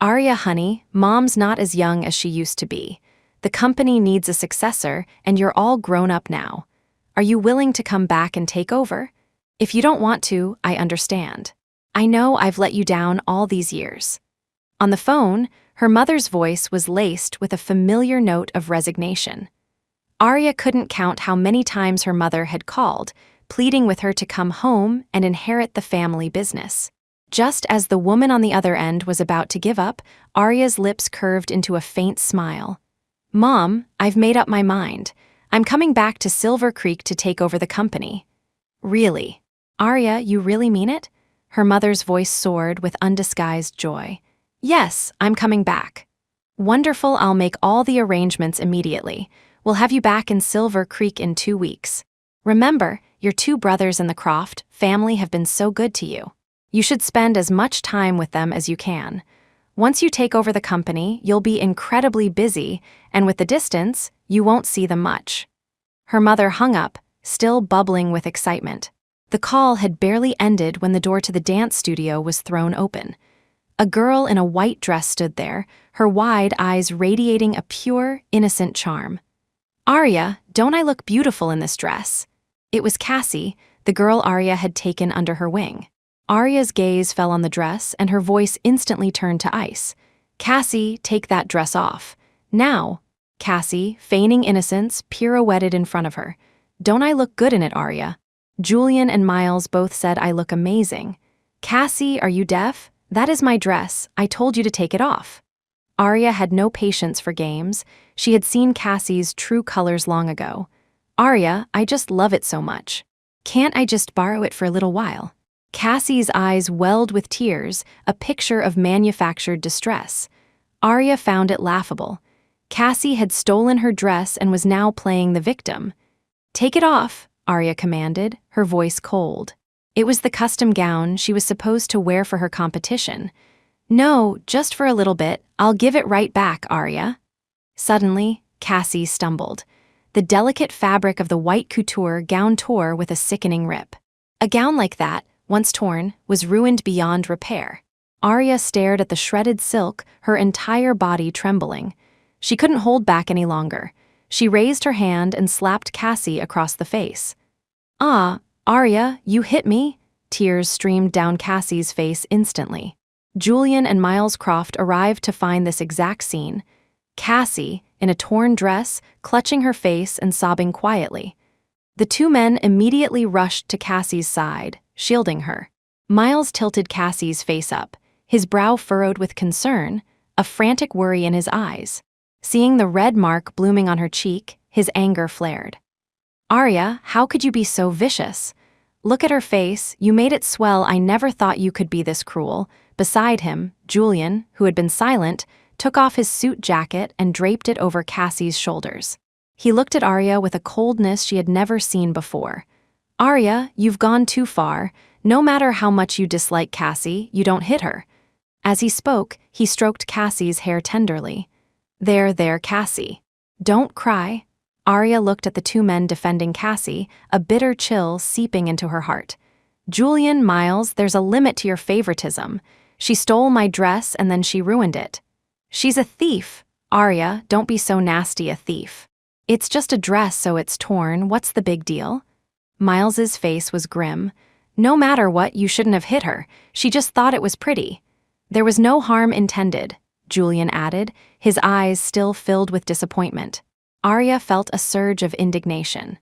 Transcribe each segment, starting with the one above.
Arya, honey, mom's not as young as she used to be. The company needs a successor, and you're all grown up now. Are you willing to come back and take over? If you don't want to, I understand. I know I've let you down all these years. On the phone, her mother's voice was laced with a familiar note of resignation. Arya couldn't count how many times her mother had called, pleading with her to come home and inherit the family business. Just as the woman on the other end was about to give up, Arya's lips curved into a faint smile. Mom, I've made up my mind. I'm coming back to Silver Creek to take over the company. Really? Arya, you really mean it? Her mother's voice soared with undisguised joy. Yes, I'm coming back. Wonderful, I'll make all the arrangements immediately. We'll have you back in Silver Creek in 2 weeks. Remember, your 2 brothers in the Croft family have been so good to you. You should spend as much time with them as you can. Once you take over the company, you'll be incredibly busy, and with the distance, you won't see them much. Her mother hung up, still bubbling with excitement. The call had barely ended when the door to the dance studio was thrown open. A girl in a white dress stood there, her wide eyes radiating a pure, innocent charm. Arya, don't I look beautiful in this dress? It was Cassie, the girl Arya had taken under her wing. Arya's gaze fell on the dress, and her voice instantly turned to ice. Cassie, take that dress off. Now. Cassie, feigning innocence, pirouetted in front of her. Don't I look good in it, Arya? Julian and Miles both said I look amazing. Cassie, are you deaf? That is my dress. I told you to take it off. Arya had no patience for games. She had seen Cassie's true colors long ago. Arya, I just love it so much. Can't I just borrow it for a little while? Cassie's eyes welled with tears, a picture of manufactured distress. Arya found it laughable. Cassie had stolen her dress and was now playing the victim. Take it off, Arya commanded, her voice cold. It was the custom gown she was supposed to wear for her competition. No, just for a little bit. I'll give it right back, Arya. Suddenly, Cassie stumbled. The delicate fabric of the white couture gown tore with a sickening rip. A gown like that, once torn, was ruined beyond repair. Arya stared at the shredded silk, her entire body trembling. She couldn't hold back any longer. She raised her hand and slapped Cassie across the face. Ah, Arya, you hit me? Tears streamed down Cassie's face instantly. Julian and Miles Croft arrived to find this exact scene. Cassie, in a torn dress, clutching her face and sobbing quietly. The 2 men immediately rushed to Cassie's side, shielding her. Miles tilted Cassie's face up, his brow furrowed with concern, a frantic worry in his eyes. Seeing the red mark blooming on her cheek, his anger flared. Arya, how could you be so vicious? Look at her face, you made it swell. I never thought you could be this cruel. Beside him, Julian, who had been silent, took off his suit jacket and draped it over Cassie's shoulders. He looked at Arya with a coldness she had never seen before. Arya, you've gone too far. No matter how much you dislike Cassie, you don't hit her. As he spoke, he stroked Cassie's hair tenderly. There, Cassie. Don't cry. Arya looked at the 2 men defending Cassie, a bitter chill seeping into her heart. Julian, Miles, there's a limit to your favoritism. She stole my dress and then she ruined it. She's a thief. Arya, don't be so nasty, a thief. It's just a dress, so it's torn. What's the big deal? Miles's face was grim. No matter what, you shouldn't have hit her. She just thought it was pretty. There was no harm intended, Julian added, his eyes still filled with disappointment. Arya felt a surge of indignation.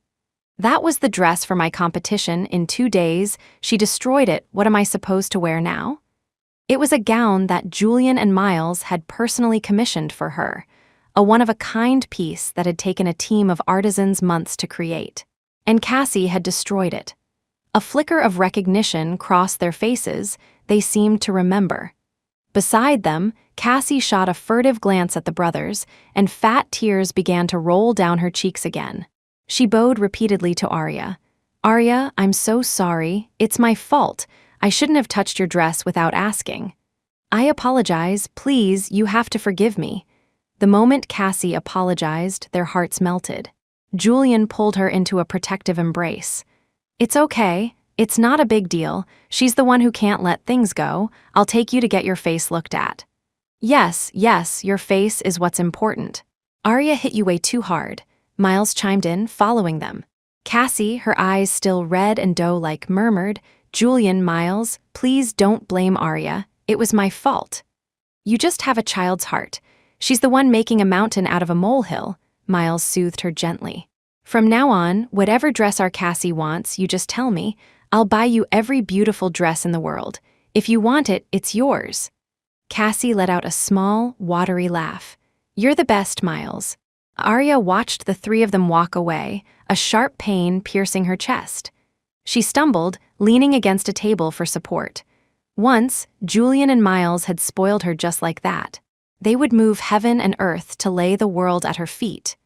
That was the dress for my competition in 2 days. She destroyed it. What am I supposed to wear now? It was a gown that Julian and Miles had personally commissioned for her, a one-of-a-kind piece that had taken a team of artisans months to create. And Cassie had destroyed it. A flicker of recognition crossed their faces. They seemed to remember. Beside them, Cassie shot a furtive glance at the brothers, and fat tears began to roll down her cheeks again. She bowed repeatedly to Arya. Arya, I'm so sorry. It's my fault. I shouldn't have touched your dress without asking. I apologize. Please, you have to forgive me. The moment Cassie apologized, their hearts melted. Julian pulled her into a protective embrace. It's okay. It's not a big deal. She's the one who can't let things go. I'll take you to get your face looked at. Yes, yes, your face is what's important. Arya hit you way too hard. Miles chimed in, following them. Cassie, her eyes still red and doe-like, murmured, Julian, Miles, please don't blame Arya. It was my fault. You just have a child's heart. She's the one making a mountain out of a molehill, Miles soothed her gently. From now on, whatever dress our Cassie wants, you just tell me. I'll buy you every beautiful dress in the world. If you want it, it's yours. Cassie let out a small, watery laugh. You're the best, Miles. Arya watched the three of them walk away, a sharp pain piercing her chest. She stumbled, leaning against a table for support. Once, Julian and Miles had spoiled her just like that. They would move heaven and earth to lay the world at her feet.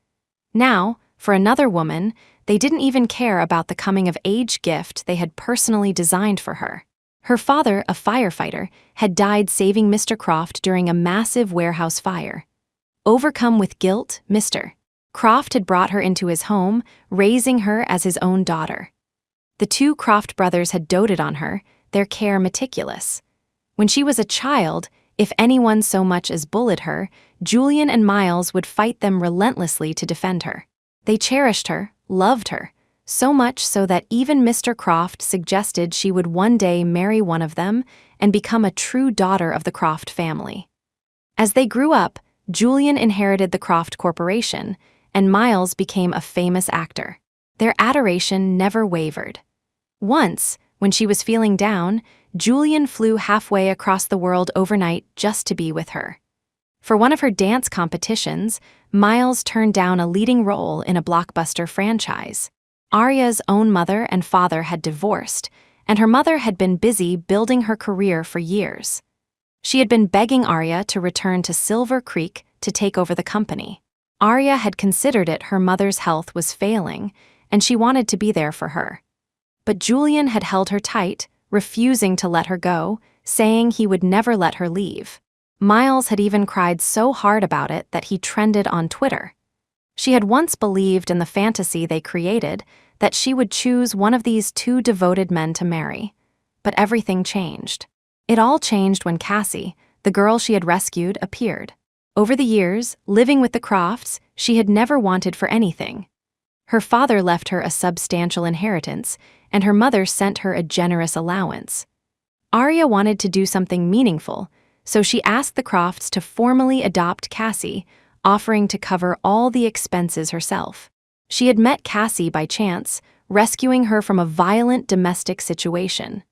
Now, for another woman, they didn't even care about the coming-of-age gift they had personally designed for her. Her father, a firefighter, had died saving Mr. Croft during a massive warehouse fire. Overcome with guilt, Mr. Croft had brought her into his home, raising her as his own daughter. The two Croft brothers had doted on her, their care meticulous. When she was a child, if anyone so much as bullied her, Julian and Miles would fight them relentlessly to defend her. They cherished her, loved her, so much so that even Mr. Croft suggested she would one day marry one of them and become a true daughter of the Croft family. As they grew up, Julian inherited the Croft Corporation, and Miles became a famous actor. Their adoration never wavered. Once, when she was feeling down, Julian flew halfway across the world overnight just to be with her. For one of her dance competitions, Miles turned down a leading role in a blockbuster franchise. Arya's own mother and father had divorced, and her mother had been busy building her career for years. She had been begging Arya to return to Silver Creek to take over the company. Arya had considered it her mother's health was failing, and she wanted to be there for her. But Julian had held her tight, refusing to let her go, saying he would never let her leave. Miles had even cried so hard about it that he trended on Twitter. She had once believed in the fantasy they created that she would choose one of these two devoted men to marry. But everything changed. It all changed when Cassie, the girl she had rescued, appeared. Over the years, living with the Crofts, she had never wanted for anything. Her father left her a substantial inheritance, and her mother sent her a generous allowance. Arya wanted to do something meaningful, so she asked the Crofts to formally adopt Cassie, offering to cover all the expenses herself. She had met Cassie by chance, rescuing her from a violent domestic situation.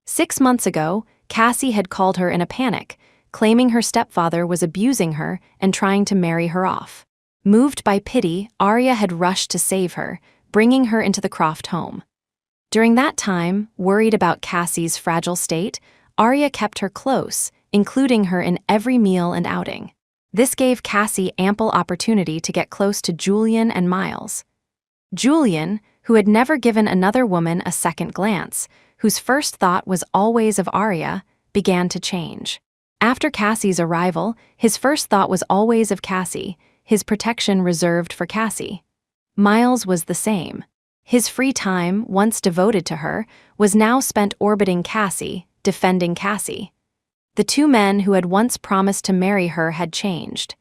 6 months ago, Cassie had called her in a panic, claiming her stepfather was abusing her and trying to marry her off. Moved by pity, Arya had rushed to save her, bringing her into the Croft home. During that time, worried about Cassie's fragile state, Arya kept her close, including her in every meal and outing. This gave Cassie ample opportunity to get close to Julian and Miles. Julian, who had never given another woman a second glance, whose first thought was always of Arya, began to change. After Cassie's arrival, his first thought was always of Cassie, his protection reserved for Cassie. Miles was the same. His free time, once devoted to her, was now spent orbiting Cassie, defending Cassie. The two men who had once promised to marry her had changed.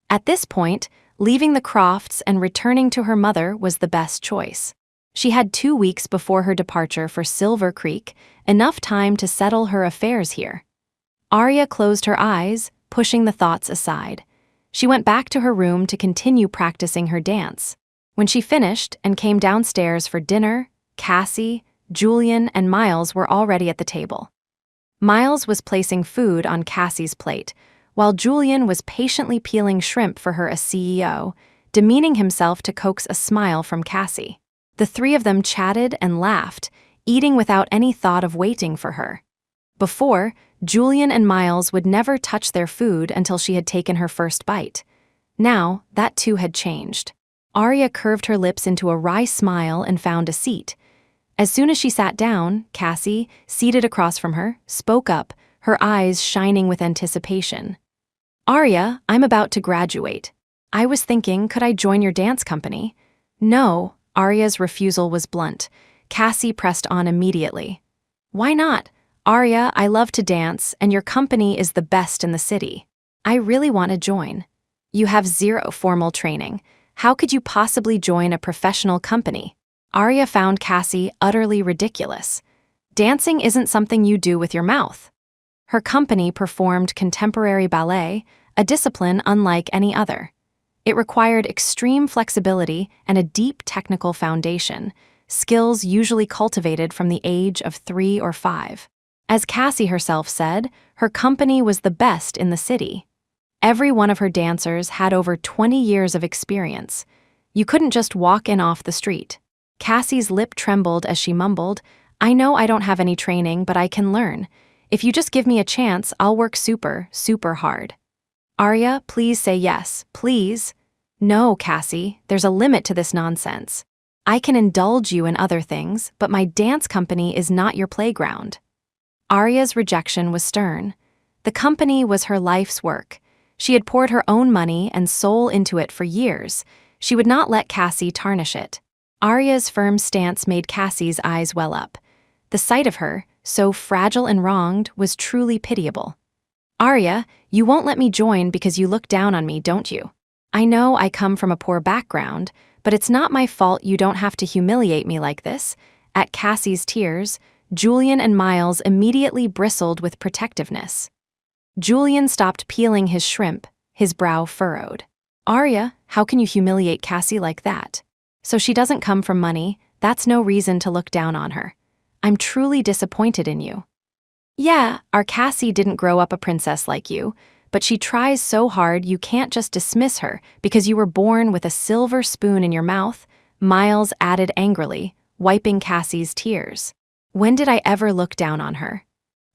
At this point, leaving the Crofts and returning to her mother was the best choice. She had 2 weeks before her departure for Silver Creek, enough time to settle her affairs here. Arya closed her eyes, pushing the thoughts aside. She went back to her room to continue practicing her dance. When she finished and came downstairs for dinner, Cassie, Julian, and Miles were already at the table. Miles was placing food on Cassie's plate, while Julian was patiently peeling shrimp for her as CEO, demeaning himself to coax a smile from Cassie. The three of them chatted and laughed, eating without any thought of waiting for her. Before, Julian and Miles would never touch their food until she had taken her first bite. Now, that too had changed. Arya curved her lips into a wry smile and found a seat. As soon as she sat down, Cassie, seated across from her, spoke up, her eyes shining with anticipation. Arya, I'm about to graduate. I was thinking, could I join your dance company? No, Arya's refusal was blunt. Cassie pressed on immediately. Why not? Arya, I love to dance, and your company is the best in the city. I really want to join. You have zero formal training. How could you possibly join a professional company? Arya found Cassie utterly ridiculous. Dancing isn't something you do with your mouth. Her company performed contemporary ballet, a discipline unlike any other. It required extreme flexibility and a deep technical foundation, skills usually cultivated from the age of 3 or 5. As Cassie herself said, her company was the best in the city. Every one of her dancers had over 20 years of experience. You couldn't just walk in off the street. Cassie's lip trembled as she mumbled, "I know I don't have any training, but I can learn. If you just give me a chance, I'll work super, super hard." "Arya, please say yes, please." "No, Cassie, there's a limit to this nonsense. I can indulge you in other things, but my dance company is not your playground." Arya's rejection was stern. The company was her life's work. She had poured her own money and soul into it for years. She would not let Cassie tarnish it. Arya's firm stance made Cassie's eyes well up. The sight of her, so fragile and wronged, was truly pitiable. "Arya, you won't let me join because you look down on me, don't you? I know I come from a poor background, but it's not my fault you don't have to humiliate me like this." At Cassie's tears, Julian and Miles immediately bristled with protectiveness. Julian stopped peeling his shrimp, his brow furrowed. "Arya, how can you humiliate Cassie like that? So she doesn't come from money, that's no reason to look down on her. I'm truly disappointed in you." "Yeah, our Cassie didn't grow up a princess like you, but she tries so hard you can't just dismiss her because you were born with a silver spoon in your mouth," Miles added angrily, wiping Cassie's tears. "When did I ever look down on her?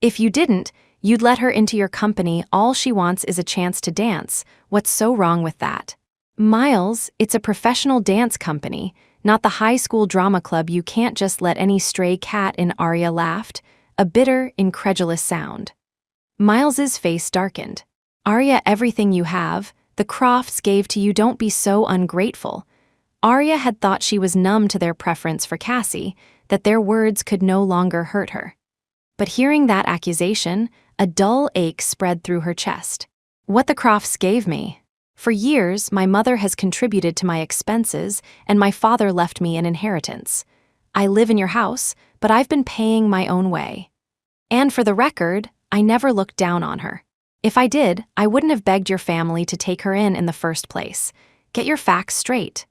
If you didn't, you'd let her into your company. All she wants is a chance to dance. What's so wrong with that?" "Miles, it's a professional dance company, not the high school drama club. You can't just let any stray cat in." Arya laughed, a bitter, incredulous sound. Miles's face darkened. "Arya, everything you have, the Crofts gave to you. Don't be so ungrateful." Arya had thought she was numb to their preference for Cassie, that their words could no longer hurt her. But hearing that accusation, a dull ache spread through her chest. "What the Crofts gave me? For years, my mother has contributed to my expenses, and my father left me an inheritance. I live in your house, but I've been paying my own way. And for the record, I never looked down on her. If I did, I wouldn't have begged your family to take her in the first place. Get your facts straight."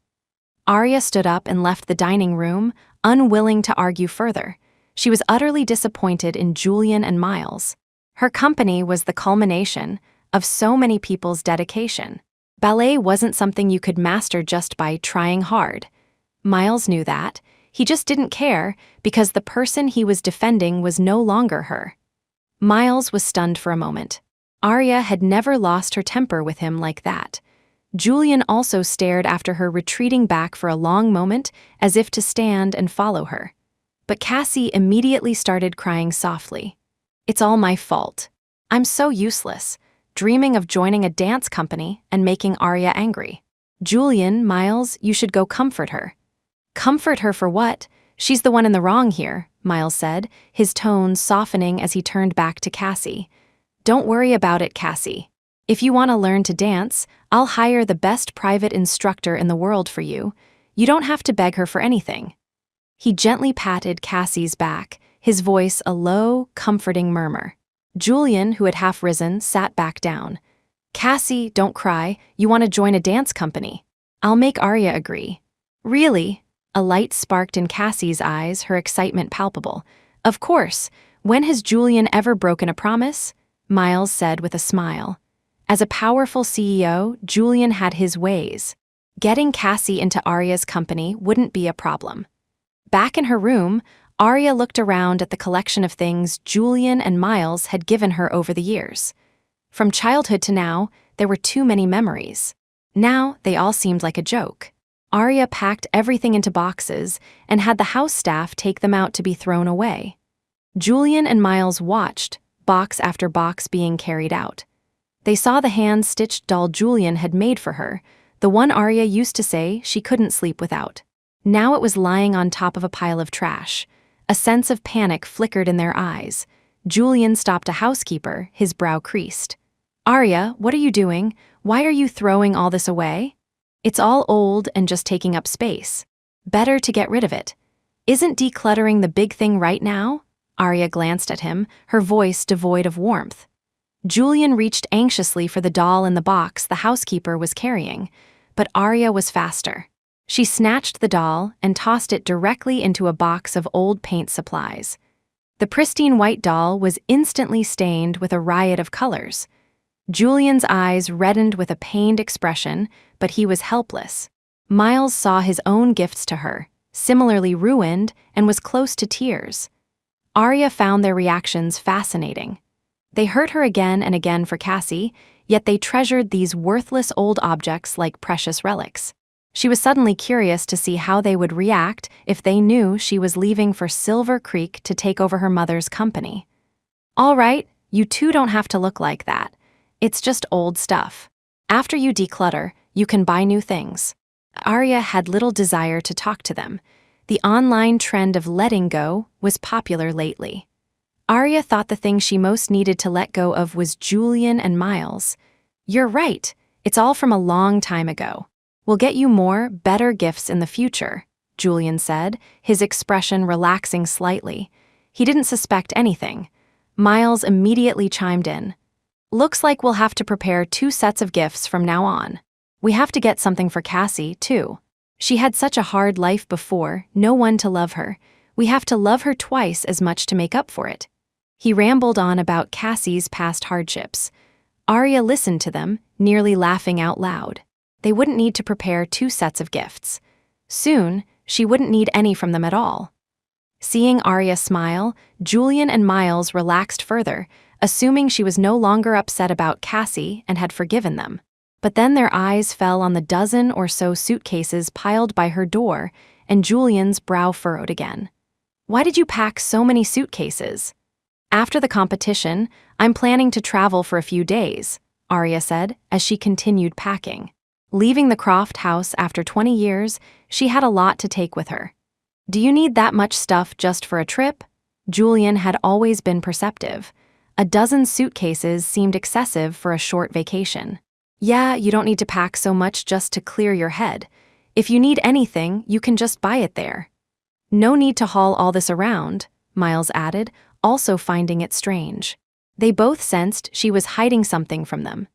Arya stood up and left the dining room, unwilling to argue further. She was utterly disappointed in Julian and Miles. Her company was the culmination of so many people's dedication. Ballet wasn't something you could master just by trying hard. Miles knew that. He just didn't care because the person he was defending was no longer her. Miles was stunned for a moment. Arya had never lost her temper with him like that. Julian also stared after her, retreating back for a long moment as if to stand and follow her. But Cassie immediately started crying softly. "It's all my fault. I'm so useless, dreaming of joining a dance company and making Arya angry. Julian, Miles, you should go comfort her." "Comfort her for what? She's the one in the wrong here," Miles said, his tone softening as he turned back to Cassie. "Don't worry about it, Cassie. If you want to learn to dance, I'll hire the best private instructor in the world for you. You don't have to beg her for anything." He gently patted Cassie's back, his voice a low, comforting murmur. Julian, who had half risen, sat back down. "Cassie, don't cry. You want to join a dance company. I'll make Arya agree." "Really?" A light sparked in Cassie's eyes, her excitement palpable. "Of course. When has Julian ever broken a promise?" Miles said with a smile. As a powerful CEO, Julian had his ways. Getting Cassie into Arya's company wouldn't be a problem. Back in her room, Arya looked around at the collection of things Julian and Miles had given her over the years. From childhood to now, there were too many memories. Now, they all seemed like a joke. Arya packed everything into boxes and had the house staff take them out to be thrown away. Julian and Miles watched, box after box being carried out. They saw the hand-stitched doll Julian had made for her, the one Arya used to say she couldn't sleep without. Now it was lying on top of a pile of trash. A sense of panic flickered in their eyes. Julian stopped a housekeeper, his brow creased. Arya, what are you doing? Why are you throwing all this away? It's all old and just taking up space. Better to get rid of it. Isn't decluttering the big thing right now? Arya glanced at him, her voice devoid of warmth. Julian reached anxiously for the doll in the box the housekeeper was carrying, but Arya was faster. She snatched the doll and tossed it directly into a box of old paint supplies. The pristine white doll was instantly stained with a riot of colors. Julian's eyes reddened with a pained expression, but he was helpless. Miles saw his own gifts to her, similarly ruined, and was close to tears. Arya found their reactions fascinating. They hurt her again and again for Cassie, yet they treasured these worthless old objects like precious relics. She was suddenly curious to see how they would react if they knew she was leaving for Silver Creek to take over her mother's company. All right, you two don't have to look like that. It's just old stuff. After you declutter, you can buy new things. Arya had little desire to talk to them. The online trend of letting go was popular lately. Arya thought the thing she most needed to let go of was Julian and Miles. You're right, it's all from a long time ago. We'll get you more, better gifts in the future, Julian said, his expression relaxing slightly. He didn't suspect anything. Miles immediately chimed in. Looks like we'll have to prepare 2 sets of gifts from now on. We have to get something for Cassie, too. She had such a hard life before, no one to love her. We have to love her twice as much to make up for it. He rambled on about Cassie's past hardships. Arya listened to them, nearly laughing out loud. They wouldn't need to prepare 2 sets of gifts. Soon, she wouldn't need any from them at all. Seeing Arya smile, Julian and Miles relaxed further, assuming she was no longer upset about Cassie and had forgiven them. But then their eyes fell on the dozen or so suitcases piled by her door, and Julian's brow furrowed again. Why did you pack so many suitcases? After the competition, I'm planning to travel for a few days, Arya said as she continued packing. Leaving the Croft house after 20 years, she had a lot to take with her. Do you need that much stuff just for a trip? Julian had always been perceptive. A dozen suitcases seemed excessive for a short vacation. Yeah, you don't need to pack so much just to clear your head. If you need anything, you can just buy it there. No need to haul all this around, Miles added, also finding it strange. They both sensed she was hiding something from them.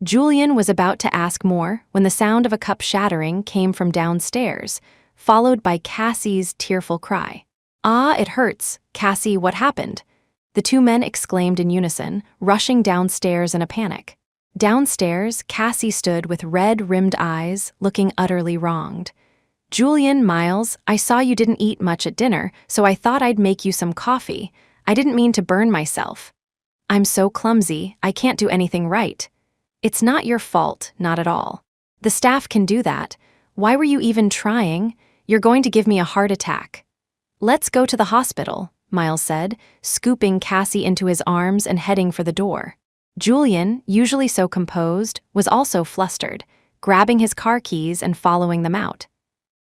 Julian was about to ask more when the sound of a cup shattering came from downstairs, followed by Cassie's tearful cry. Ah, it hurts. Cassie, what happened? The 2 men exclaimed in unison, rushing downstairs in a panic. Downstairs, Cassie stood with red-rimmed eyes, looking utterly wronged. Julian, Miles, I saw you didn't eat much at dinner, so I thought I'd make you some coffee. I didn't mean to burn myself. I'm so clumsy, I can't do anything right. It's not your fault, not at all. The staff can do that. Why were you even trying? You're going to give me a heart attack. Let's go to the hospital, Miles said, scooping Cassie into his arms and heading for the door. Julian, usually so composed, was also flustered, grabbing his car keys and following them out.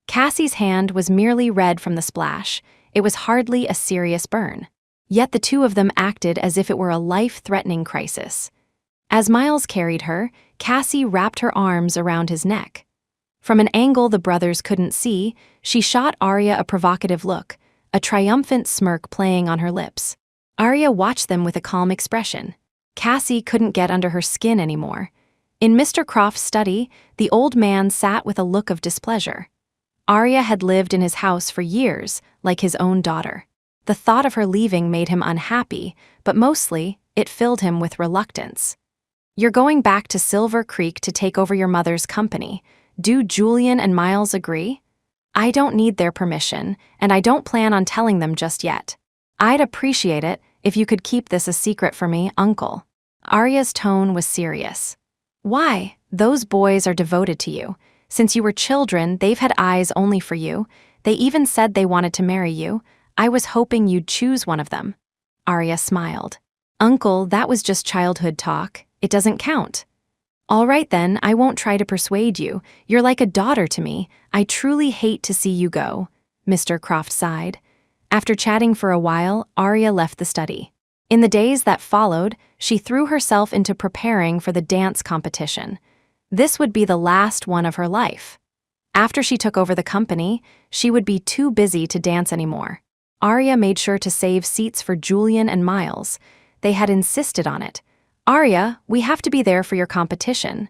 Cassie's hand was merely red from the splash. It was hardly a serious burn. Yet the 2 of them acted as if it were a life-threatening crisis. As Miles carried her, Cassie wrapped her arms around his neck. From an angle the brothers couldn't see, she shot Arya a provocative look, a triumphant smirk playing on her lips. Arya watched them with a calm expression. Cassie couldn't get under her skin anymore. In Mr. Croft's study, the old man sat with a look of displeasure. Arya had lived in his house for years, like his own daughter. The thought of her leaving made him unhappy, but mostly, it filled him with reluctance. You're going back to Silver Creek to take over your mother's company. Do Julian and Miles agree? I don't need their permission, and I don't plan on telling them just yet. I'd appreciate it if you could keep this a secret for me, Uncle. Arya's tone was serious. Why? Those boys are devoted to you. Since you were children, they've had eyes only for you. They even said they wanted to marry you. I was hoping you'd choose one of them. Arya smiled. Uncle, that was just childhood talk. It doesn't count. All right then, I won't try to persuade you. You're like a daughter to me. I truly hate to see you go. Mr. Croft sighed. After chatting for a while, Arya left the study. In the days that followed, she threw herself into preparing for the dance competition. This would be the last one of her life. After she took over the company, she would be too busy to dance anymore. Arya made sure to save seats for Julian and Miles. They had insisted on it. "Arya, we have to be there for your competition."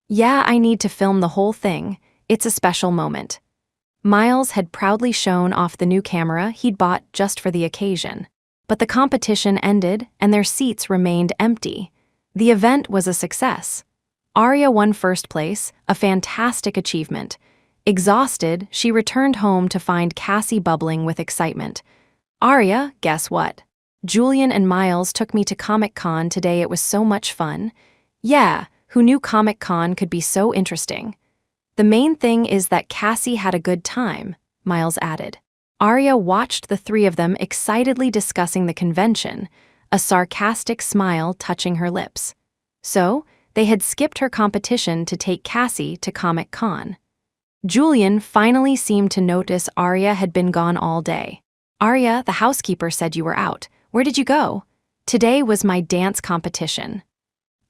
"Yeah, I need to film the whole thing. It's a special moment." Miles had proudly shown off the new camera he'd bought just for the occasion. But the competition ended and their seats remained empty. The event was a success. Arya won first place, a fantastic achievement. Exhausted, she returned home to find Cassie bubbling with excitement. "Arya, guess what? Julian and Miles took me to Comic-Con today. It was so much fun." "Yeah, who knew Comic-Con could be so interesting?" "The main thing is that Cassie had a good time," Miles added. Arya watched the three of them excitedly discussing the convention, a sarcastic smile touching her lips. So, they had skipped her competition to take Cassie to Comic-Con. Julian finally seemed to notice Arya had been gone all day. "Arya, the housekeeper said you were out. Where did you go?" "Today was my dance competition."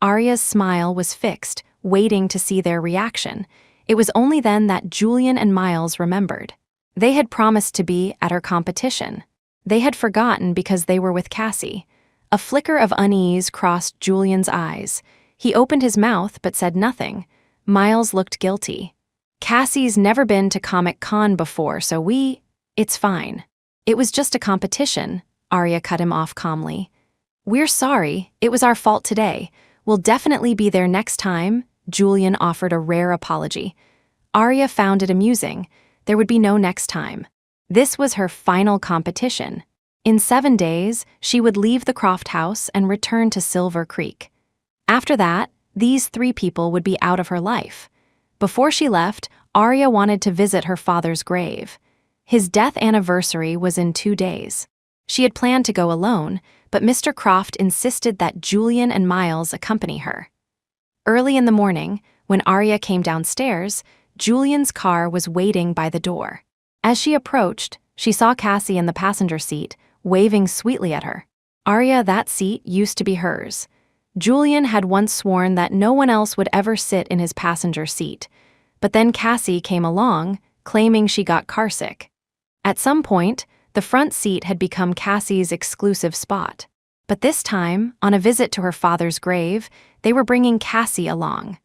Arya's smile was fixed, waiting to see their reaction. It was only then that Julian and Miles remembered. They had promised to be at her competition. They had forgotten because they were with Cassie. A flicker of unease crossed Julian's eyes. He opened his mouth but said nothing. Miles looked guilty. "Cassie's never been to Comic-Con before, so it's fine." "It was just a competition," Arya cut him off calmly. "We're sorry, it was our fault today. We'll definitely be there next time," Julian offered a rare apology. Arya found it amusing. There would be no next time. This was her final competition. In 7 days, she would leave the Croft house and return to Silver Creek. After that, these 3 people would be out of her life. Before she left, Arya wanted to visit her father's grave. His death anniversary was in 2 days. She had planned to go alone, but Mr. Croft insisted that Julian and Miles accompany her. Early in the morning, when Arya came downstairs, Julian's car was waiting by the door. As she approached, she saw Cassie in the passenger seat, waving sweetly at her. "Arya, that seat used to be hers." Julian had once sworn that no one else would ever sit in his passenger seat. But then Cassie came along, claiming she got carsick. At some point, the front seat had become Cassie's exclusive spot. But this time, on a visit to her father's grave, they were bringing Cassie along.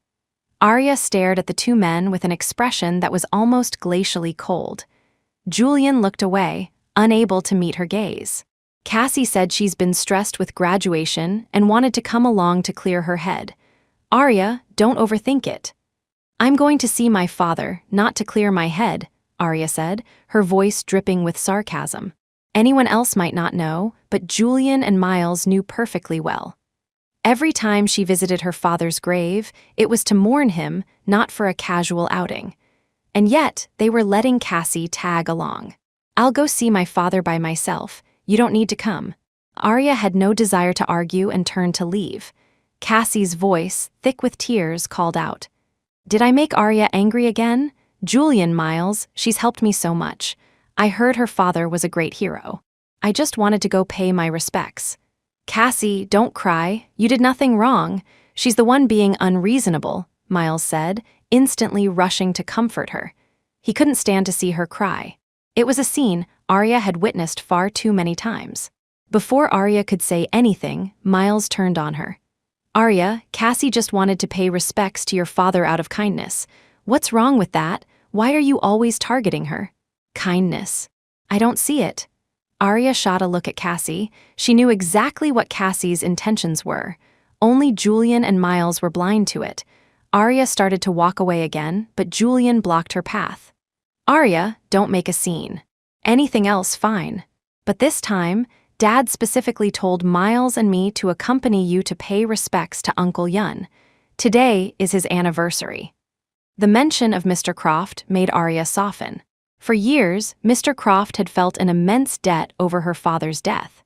Arya stared at the 2 men with an expression that was almost glacially cold. Julian looked away, unable to meet her gaze. Cassie said she's been stressed with graduation and wanted to come along to clear her head. "Arya, don't overthink it." "I'm going to see my father, not to clear my head," Arya said, her voice dripping with sarcasm. Anyone else might not know, but Julian and Miles knew perfectly well. Every time she visited her father's grave, it was to mourn him, not for a casual outing. And yet, they were letting Cassie tag along. "I'll go see my father by myself. You don't need to come." Arya had no desire to argue and turned to leave. Cassie's voice, thick with tears, called out. "Did I make Arya angry again? Julian, Miles, she's helped me so much. I heard her father was a great hero. I just wanted to go pay my respects." "Cassie, don't cry. You did nothing wrong. She's the one being unreasonable," Miles said, instantly rushing to comfort her. He couldn't stand to see her cry. It was a scene Arya had witnessed far too many times. Before Arya could say anything, Miles turned on her. "Arya, Cassie just wanted to pay respects to your father out of kindness. What's wrong with that? Why are you always targeting her?" "Kindness. I don't see it." Arya shot a look at Cassie. She knew exactly what Cassie's intentions were. Only Julian and Miles were blind to it. Arya started to walk away again, but Julian blocked her path. "Arya, don't make a scene. Anything else, fine. But this time, Dad specifically told Miles and me to accompany you to pay respects to Uncle Yun. Today is his anniversary." The mention of Mr. Croft made Arya soften. For years, Mr. Croft had felt an immense debt over her father's death.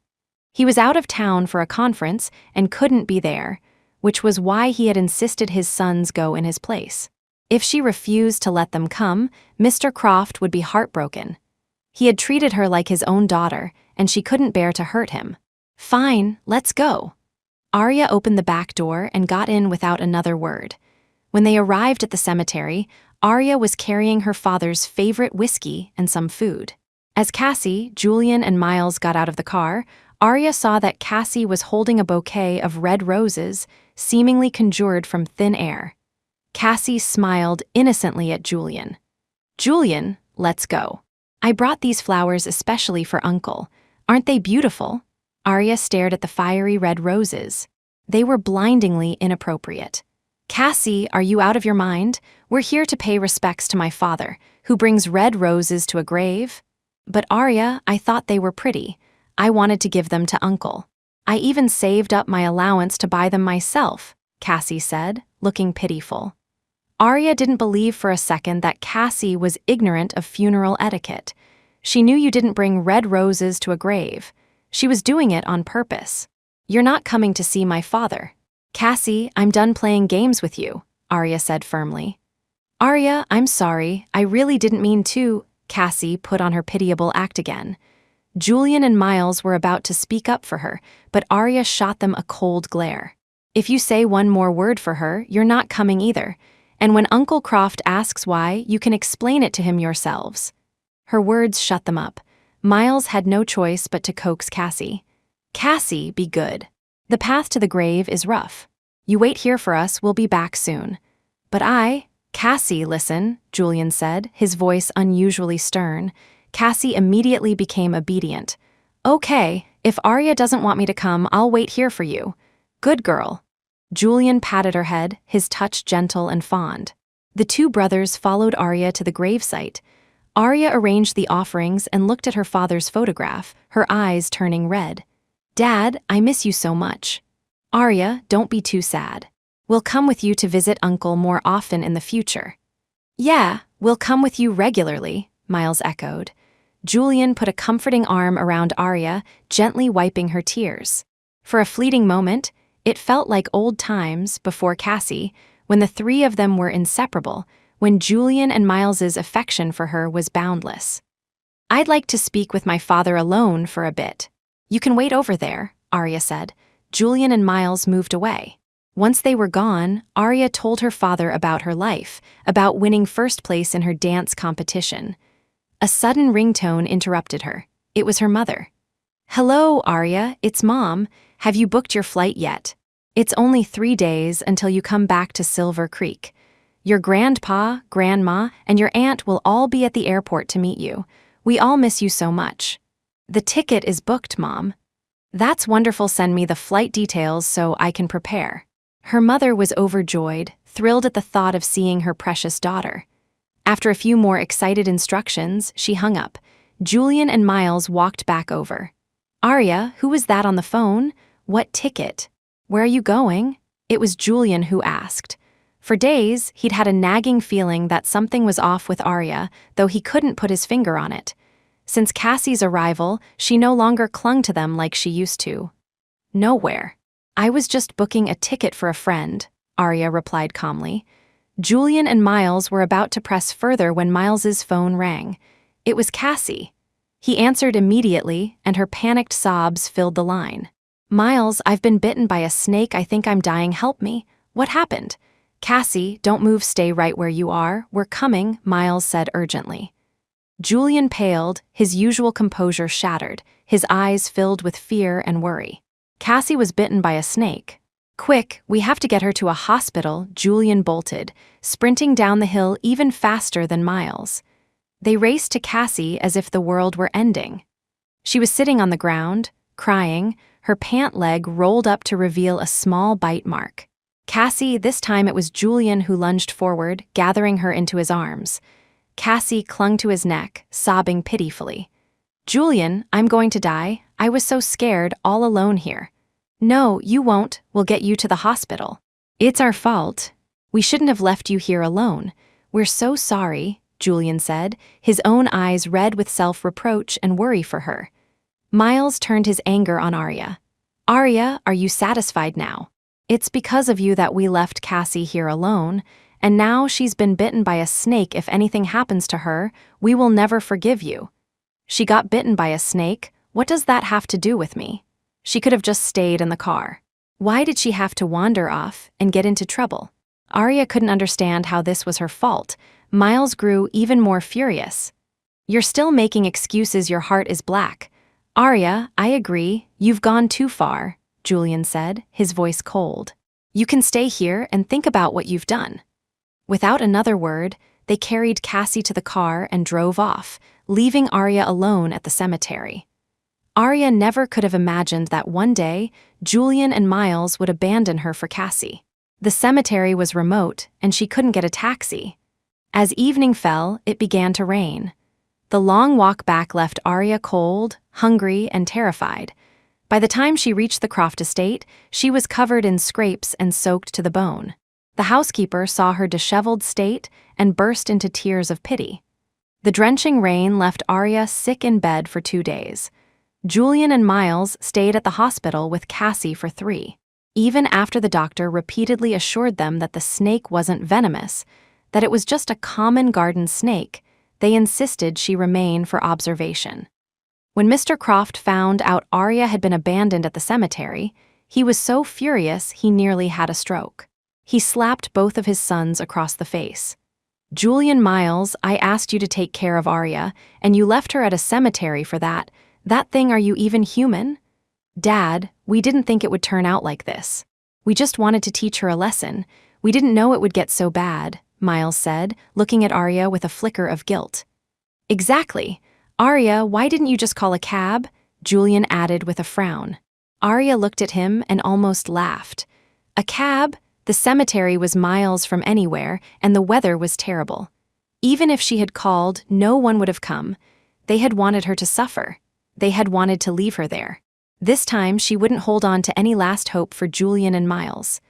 He was out of town for a conference and couldn't be there, which was why he had insisted his sons go in his place. If she refused to let them come, Mr. Croft would be heartbroken. He had treated her like his own daughter, and she couldn't bear to hurt him. Fine, let's go. Arya opened the back door and got in without another word. When they arrived at the cemetery, Arya was carrying her father's favorite whiskey and some food. As Cassie, Julian, and Miles got out of the car, Arya saw that Cassie was holding a bouquet of red roses, seemingly conjured from thin air. Cassie smiled innocently at Julian. Julian, let's go. I brought these flowers especially for Uncle. Aren't they beautiful? Arya stared at the fiery red roses. They were blindingly inappropriate. Cassie, are you out of your mind? We're here to pay respects to my father, who brings red roses to a grave. But Arya, I thought they were pretty. I wanted to give them to Uncle. I even saved up my allowance to buy them myself, Cassie said, looking pitiful. Arya didn't believe for a second that Cassie was ignorant of funeral etiquette. She knew you didn't bring red roses to a grave. She was doing it on purpose. You're not coming to see my father. Cassie, I'm done playing games with you, Arya said firmly. Arya, I'm sorry, I really didn't mean to, Cassie put on her pitiable act again. Julian and Miles were about to speak up for her, but Arya shot them a cold glare. If you say one more word for her, you're not coming either. And when Uncle Croft asks why, you can explain it to him yourselves. Her words shut them up. Miles had no choice but to coax Cassie. Cassie, be good. The path to the grave is rough. You wait here for us, we'll be back soon. But Cassie, listen, Julian said, his voice unusually stern. Cassie immediately became obedient. Okay, if Arya doesn't want me to come, I'll wait here for you. Good girl. Julian patted her head, his touch gentle and fond. The two brothers followed Arya to the gravesite. Arya arranged the offerings and looked at her father's photograph, her eyes turning red. Dad, I miss you so much. Arya, don't be too sad. We'll come with you to visit Uncle more often in the future. Yeah, we'll come with you regularly, Miles echoed. Julian put a comforting arm around Arya, gently wiping her tears. For a fleeting moment, it felt like old times before Cassie, when the three of them were inseparable, when Julian and Miles's affection for her was boundless. I'd like to speak with my father alone for a bit. You can wait over there, Arya said. Julian and Miles moved away. Once they were gone, Arya told her father about her life, about winning first place in her dance competition. A sudden ringtone interrupted her. It was her mother. Hello, Arya, it's Mom. Have you booked your flight yet? It's only 3 days until you come back to Silver Creek. Your grandpa, grandma, and your aunt will all be at the airport to meet you. We all miss you so much. The ticket is booked, Mom. That's wonderful. Send me the flight details so I can prepare. Her mother was overjoyed, thrilled at the thought of seeing her precious daughter. After a few more excited instructions, she hung up. Julian and Miles walked back over. Arya, who was that on the phone? What ticket? Where are you going? It was Julian who asked. For days, he'd had a nagging feeling that something was off with Arya, though he couldn't put his finger on it. Since Cassie's arrival, she no longer clung to them like she used to. Nowhere. I was just booking a ticket for a friend, Arya replied calmly. Julian and Miles were about to press further when Miles's phone rang. It was Cassie. He answered immediately, and her panicked sobs filled the line. Miles, I've been bitten by a snake. I think I'm dying. Help me. What happened? Cassie, don't move. Stay right where you are. We're coming, Miles said urgently. Julian paled, his usual composure shattered, his eyes filled with fear and worry. Cassie was bitten by a snake. Quick, we have to get her to a hospital, Julian bolted, sprinting down the hill even faster than Miles. They raced to Cassie as if the world were ending. She was sitting on the ground, crying, her pant leg rolled up to reveal a small bite mark. Cassie, this time it was Julian who lunged forward, gathering her into his arms. Cassie clung to his neck, sobbing pitifully. Julian, I'm going to die. I was so scared, all alone here. No, you won't. We'll get you to the hospital. It's our fault. We shouldn't have left you here alone. We're so sorry, Julian said, his own eyes red with self-reproach and worry for her. Miles turned his anger on Arya. Arya, are you satisfied now? It's because of you that we left Cassie here alone, and now she's been bitten by a snake. If anything happens to her, we will never forgive you. She got bitten by a snake. What does that have to do with me? She could have just stayed in the car. Why did she have to wander off and get into trouble? Arya couldn't understand how this was her fault. Miles grew even more furious. You're still making excuses. Your heart is black. Arya, I agree. You've gone too far, Julian said, his voice cold. You can stay here and think about what you've done. Without another word, they carried Cassie to the car and drove off, leaving Arya alone at the cemetery. Arya never could have imagined that one day, Julian and Miles would abandon her for Cassie. The cemetery was remote, and she couldn't get a taxi. As evening fell, it began to rain. The long walk back left Arya cold, hungry, and terrified. By the time she reached the Croft estate, she was covered in scrapes and soaked to the bone. The housekeeper saw her disheveled state and burst into tears of pity. The drenching rain left Arya sick in bed for 2 days. Julian and Miles stayed at the hospital with Cassie for 3. Even after the doctor repeatedly assured them that the snake wasn't venomous, that it was just a common garden snake, they insisted she remain for observation. When Mr. Croft found out Arya had been abandoned at the cemetery, he was so furious he nearly had a stroke. He slapped both of his sons across the face. Julian, Miles, I asked you to take care of Arya, and you left her at a cemetery for that. That thing, are you even human? Dad, we didn't think it would turn out like this. We just wanted to teach her a lesson. We didn't know it would get so bad, Miles said, looking at Arya with a flicker of guilt. Exactly. Arya, why didn't you just call a cab? Julian added with a frown. Arya looked at him and almost laughed. A cab? The cemetery was miles from anywhere, and the weather was terrible. Even if she had called, no one would have come. They had wanted her to suffer. They had wanted to leave her there. This time, she wouldn't hold on to any last hope for Julian and Miles.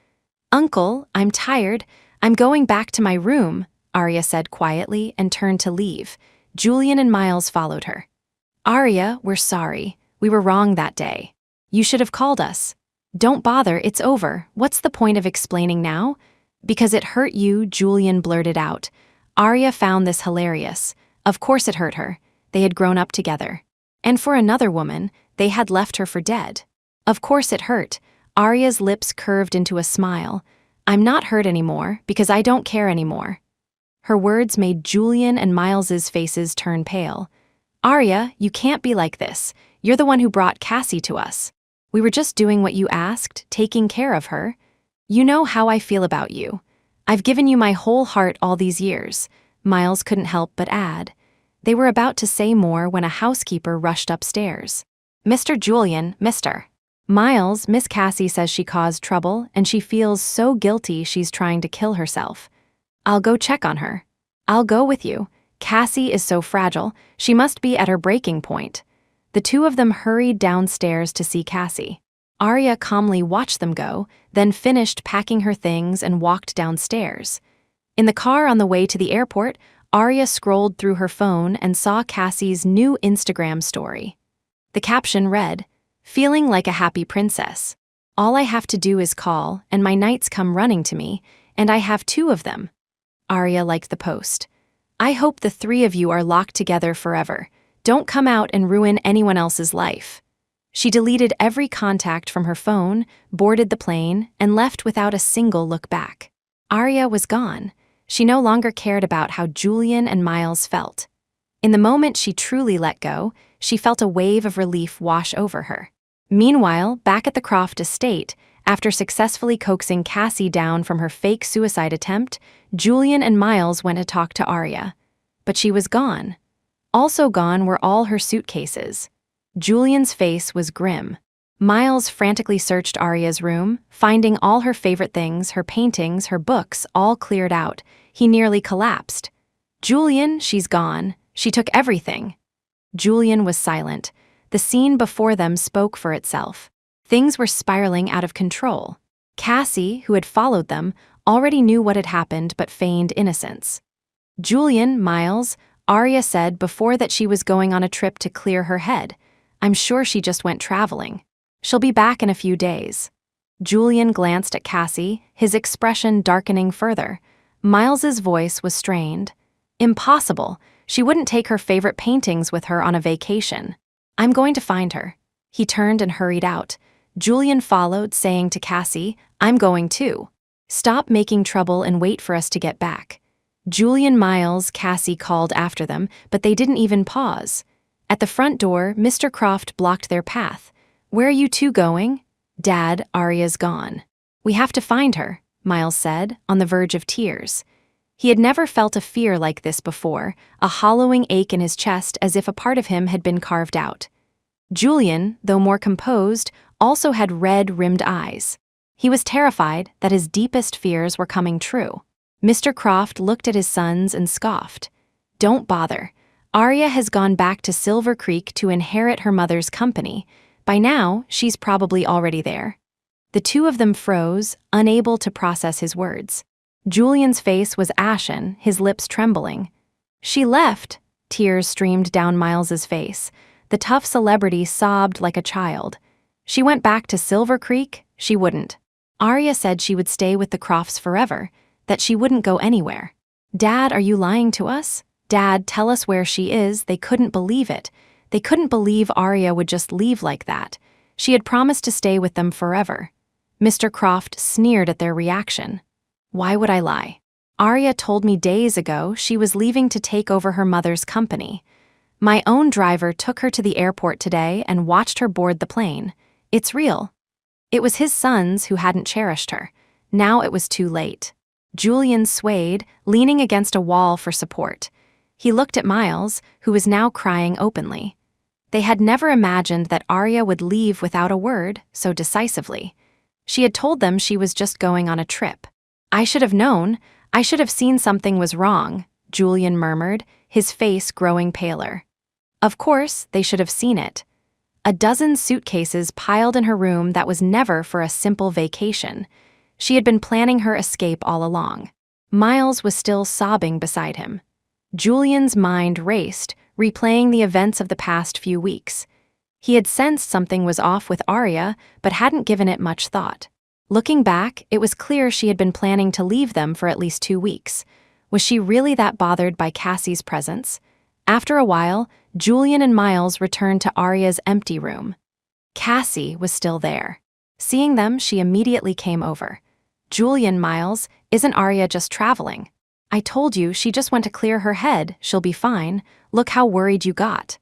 Uncle, I'm tired. I'm going back to my room, Arya said quietly and turned to leave. Julian and Miles followed her. Arya, we're sorry. We were wrong that day. You should have called us. Don't bother, it's over. What's the point of explaining now? Because it hurt you, Julian blurted out. Arya found this hilarious. Of course it hurt her. They had grown up together. And for another woman, they had left her for dead. Of course it hurt. Arya's lips curved into a smile. I'm not hurt anymore because I don't care anymore. Her words made Julian and Miles's faces turn pale. Arya, you can't be like this. You're the one who brought Cassie to us. We were just doing what you asked, taking care of her. You know how I feel about you. I've given you my whole heart all these years. Miles couldn't help but add. They were about to say more when a housekeeper rushed upstairs. Mr. Julian, Mr. Miles, Miss Cassie says she caused trouble and she feels so guilty she's trying to kill herself. I'll go check on her. I'll go with you. Cassie is so fragile, she must be at her breaking point. The two of them hurried downstairs to see Cassie. Arya calmly watched them go, then finished packing her things and walked downstairs. In the car on the way to the airport, Arya scrolled through her phone and saw Cassie's new Instagram story. The caption read, "Feeling like a happy princess. All I have to do is call, and my knights come running to me, and I have 2 of them." Arya liked the post. I hope the 3 of you are locked together forever. Don't come out and ruin anyone else's life. She deleted every contact from her phone, boarded the plane, and left without a single look back. Arya was gone. She no longer cared about how Julian and Miles felt. In the moment she truly let go, she felt a wave of relief wash over her. Meanwhile, back at the Croft estate, after successfully coaxing Cassie down from her fake suicide attempt, Julian and Miles went to talk to Arya. But she was gone. Also gone were all her suitcases. Julian's face was grim. Miles frantically searched Arya's room, finding all her favorite things, her paintings, her books, all cleared out. He nearly collapsed. Julian, she's gone. She took everything. Julian was silent. The scene before them spoke for itself. Things were spiraling out of control. Cassie, who had followed them, already knew what had happened but feigned innocence. Julian, Miles, Arya said before that she was going on a trip to clear her head. I'm sure she just went traveling. She'll be back in a few days. Julian glanced at Cassie, his expression darkening further. Miles's voice was strained. Impossible. She wouldn't take her favorite paintings with her on a vacation. I'm going to find her. He turned and hurried out. Julian followed, saying to Cassie, "I'm going too. Stop making trouble and wait for us to get back." Julian, Miles, Cassie called after them, but they didn't even pause. At the front door, Mr. Croft blocked their path. "Where are you two going?" "Dad, Arya's gone." "We have to find her," Miles said, on the verge of tears. He had never felt a fear like this before, a hollowing ache in his chest as if a part of him had been carved out. Julian, though more composed, also had red-rimmed eyes. He was terrified that his deepest fears were coming true. Mr. Croft looked at his sons and scoffed. "Don't bother. Arya has gone back to Silver Creek to inherit her mother's company. By now, she's probably already there." The two of them froze, unable to process his words. Julian's face was ashen, his lips trembling. "She left." Tears streamed down Miles's face. The tough celebrity sobbed like a child. "She went back to Silver Creek? She wouldn't. Arya said she would stay with the Crofts forever, that she wouldn't go anywhere." "Dad, are you lying to us?" "Dad, tell us where she is." They couldn't believe it. They couldn't believe Arya would just leave like that. She had promised to stay with them forever. Mr. Croft sneered at their reaction. "Why would I lie? Arya told me days ago she was leaving to take over her mother's company. My own driver took her to the airport today and watched her board the plane. It's real." It was his sons who hadn't cherished her. Now it was too late. Julian swayed, leaning against a wall for support. He looked at Miles, who was now crying openly. They had never imagined that Arya would leave without a word, so decisively. She had told them she was just going on a trip. "I should have known. I should have seen something was wrong," Julian murmured, his face growing paler. Of course, they should have seen it. A dozen suitcases piled in her room that was never for a simple vacation. She had been planning her escape all along. Miles was still sobbing beside him. Julian's mind raced, replaying the events of the past few weeks. He had sensed something was off with Arya, but hadn't given it much thought. Looking back, it was clear she had been planning to leave them for at least 2 weeks. Was she really that bothered by Cassie's presence? After a while, Julian and Miles returned to Arya's empty room. Cassie was still there. Seeing them, she immediately came over. "Julian, Miles, isn't Arya just traveling? I told you she just went to clear her head. She'll be fine. Look how worried you got.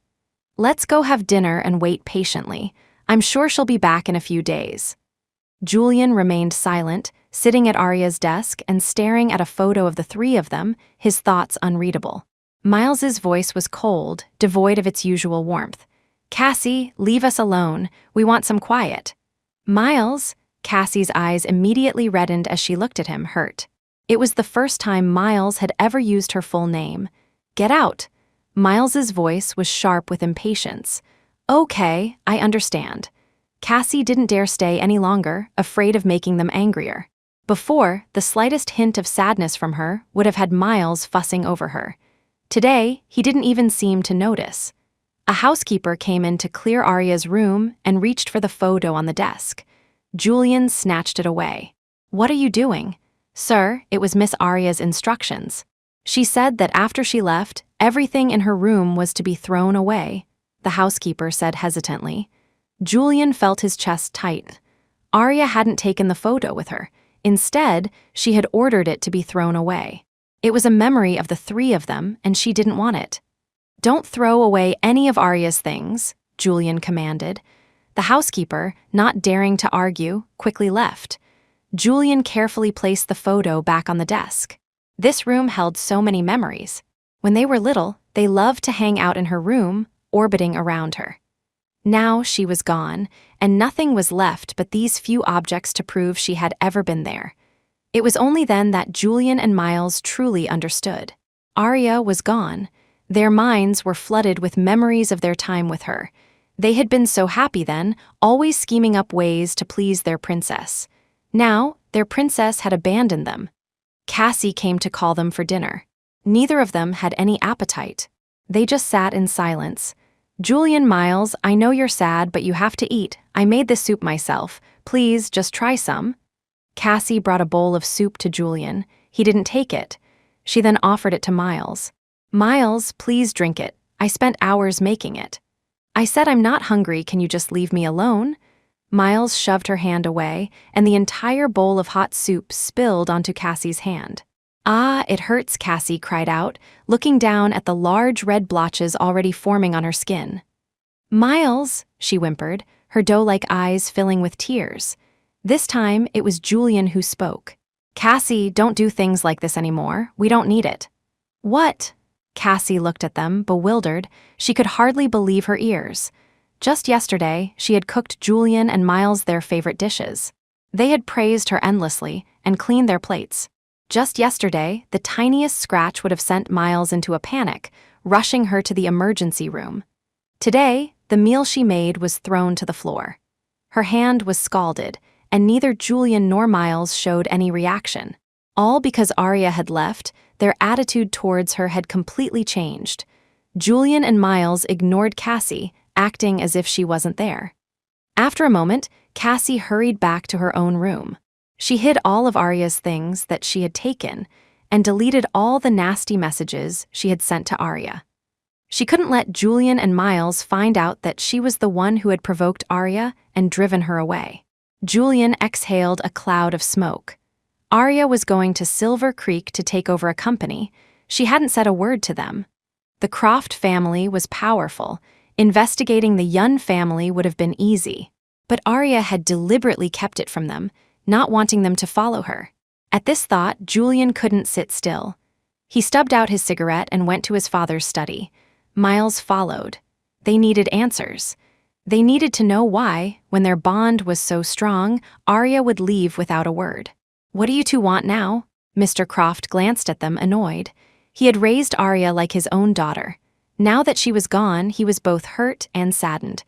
Let's go have dinner and wait patiently. I'm sure she'll be back in a few days." Julian remained silent, sitting at Arya's desk and staring at a photo of the three of them, his thoughts unreadable. Miles's voice was cold, devoid of its usual warmth. "Cassie, leave us alone. We want some quiet." "Miles?" Cassie's eyes immediately reddened as she looked at him, hurt. It was the first time Miles had ever used her full name. "Get out." Miles's voice was sharp with impatience. "Okay, I understand." Cassie didn't dare stay any longer, afraid of making them angrier. Before, the slightest hint of sadness from her would have had Miles fussing over her. Today, he didn't even seem to notice. A housekeeper came in to clear Arya's room and reached for the photo on the desk. Julian snatched it away. "What are you doing?" "Sir, it was Miss Arya's instructions. She said that after she left, everything in her room was to be thrown away," the housekeeper said hesitantly. Julian felt his chest tighten. Arya hadn't taken the photo with her. Instead, she had ordered it to be thrown away. It was a memory of the three of them, and she didn't want it. "Don't throw away any of Arya's things," Julian commanded. The housekeeper, not daring to argue, quickly left. Julian carefully placed the photo back on the desk. This room held so many memories. When they were little, they loved to hang out in her room, orbiting around her. Now she was gone, and nothing was left but these few objects to prove she had ever been there. It was only then that Julian and Miles truly understood. Arya was gone. Their minds were flooded with memories of their time with her. They had been so happy then, always scheming up ways to please their princess. Now, their princess had abandoned them. Cassie came to call them for dinner. Neither of them had any appetite. They just sat in silence. "Julian, Miles, I know you're sad, but you have to eat. I made this soup myself. Please, just try some." Cassie brought a bowl of soup to Julian. He didn't take it. She then offered it to Miles. "Miles, please drink it. I spent hours making it." "I said I'm not hungry, can you just leave me alone?" Miles shoved her hand away, and the entire bowl of hot soup spilled onto Cassie's hand. "Ah, it hurts," Cassie cried out, looking down at the large red blotches already forming on her skin. "Miles," she whimpered, her doe-like eyes filling with tears. This time, it was Julian who spoke. "Cassie, don't do things like this anymore. We don't need it." "What?" Cassie looked at them, bewildered. She could hardly believe her ears. Just yesterday, she had cooked Julian and Miles their favorite dishes. They had praised her endlessly and cleaned their plates. Just yesterday, the tiniest scratch would have sent Miles into a panic, rushing her to the emergency room. Today, the meal she made was thrown to the floor. Her hand was scalded, and neither Julian nor Miles showed any reaction. All because Arya had left, their attitude towards her had completely changed. Julian and Miles ignored Cassie, acting as if she wasn't there. After a moment, Cassie hurried back to her own room. She hid all of Arya's things that she had taken and deleted all the nasty messages she had sent to Arya. She couldn't let Julian and Miles find out that she was the one who had provoked Arya and driven her away. Julian exhaled a cloud of smoke. Arya was going to Silver Creek to take over a company. She hadn't said a word to them. The Croft family was powerful. Investigating the Yun family would have been easy. But Arya had deliberately kept it from them, not wanting them to follow her. At this thought, Julian couldn't sit still. He stubbed out his cigarette and went to his father's study. Miles followed. They needed answers. They needed to know why, when their bond was so strong, Arya would leave without a word. "What do you two want now?" Mr. Croft glanced at them, annoyed. He had raised Arya like his own daughter. Now that she was gone, he was both hurt and saddened.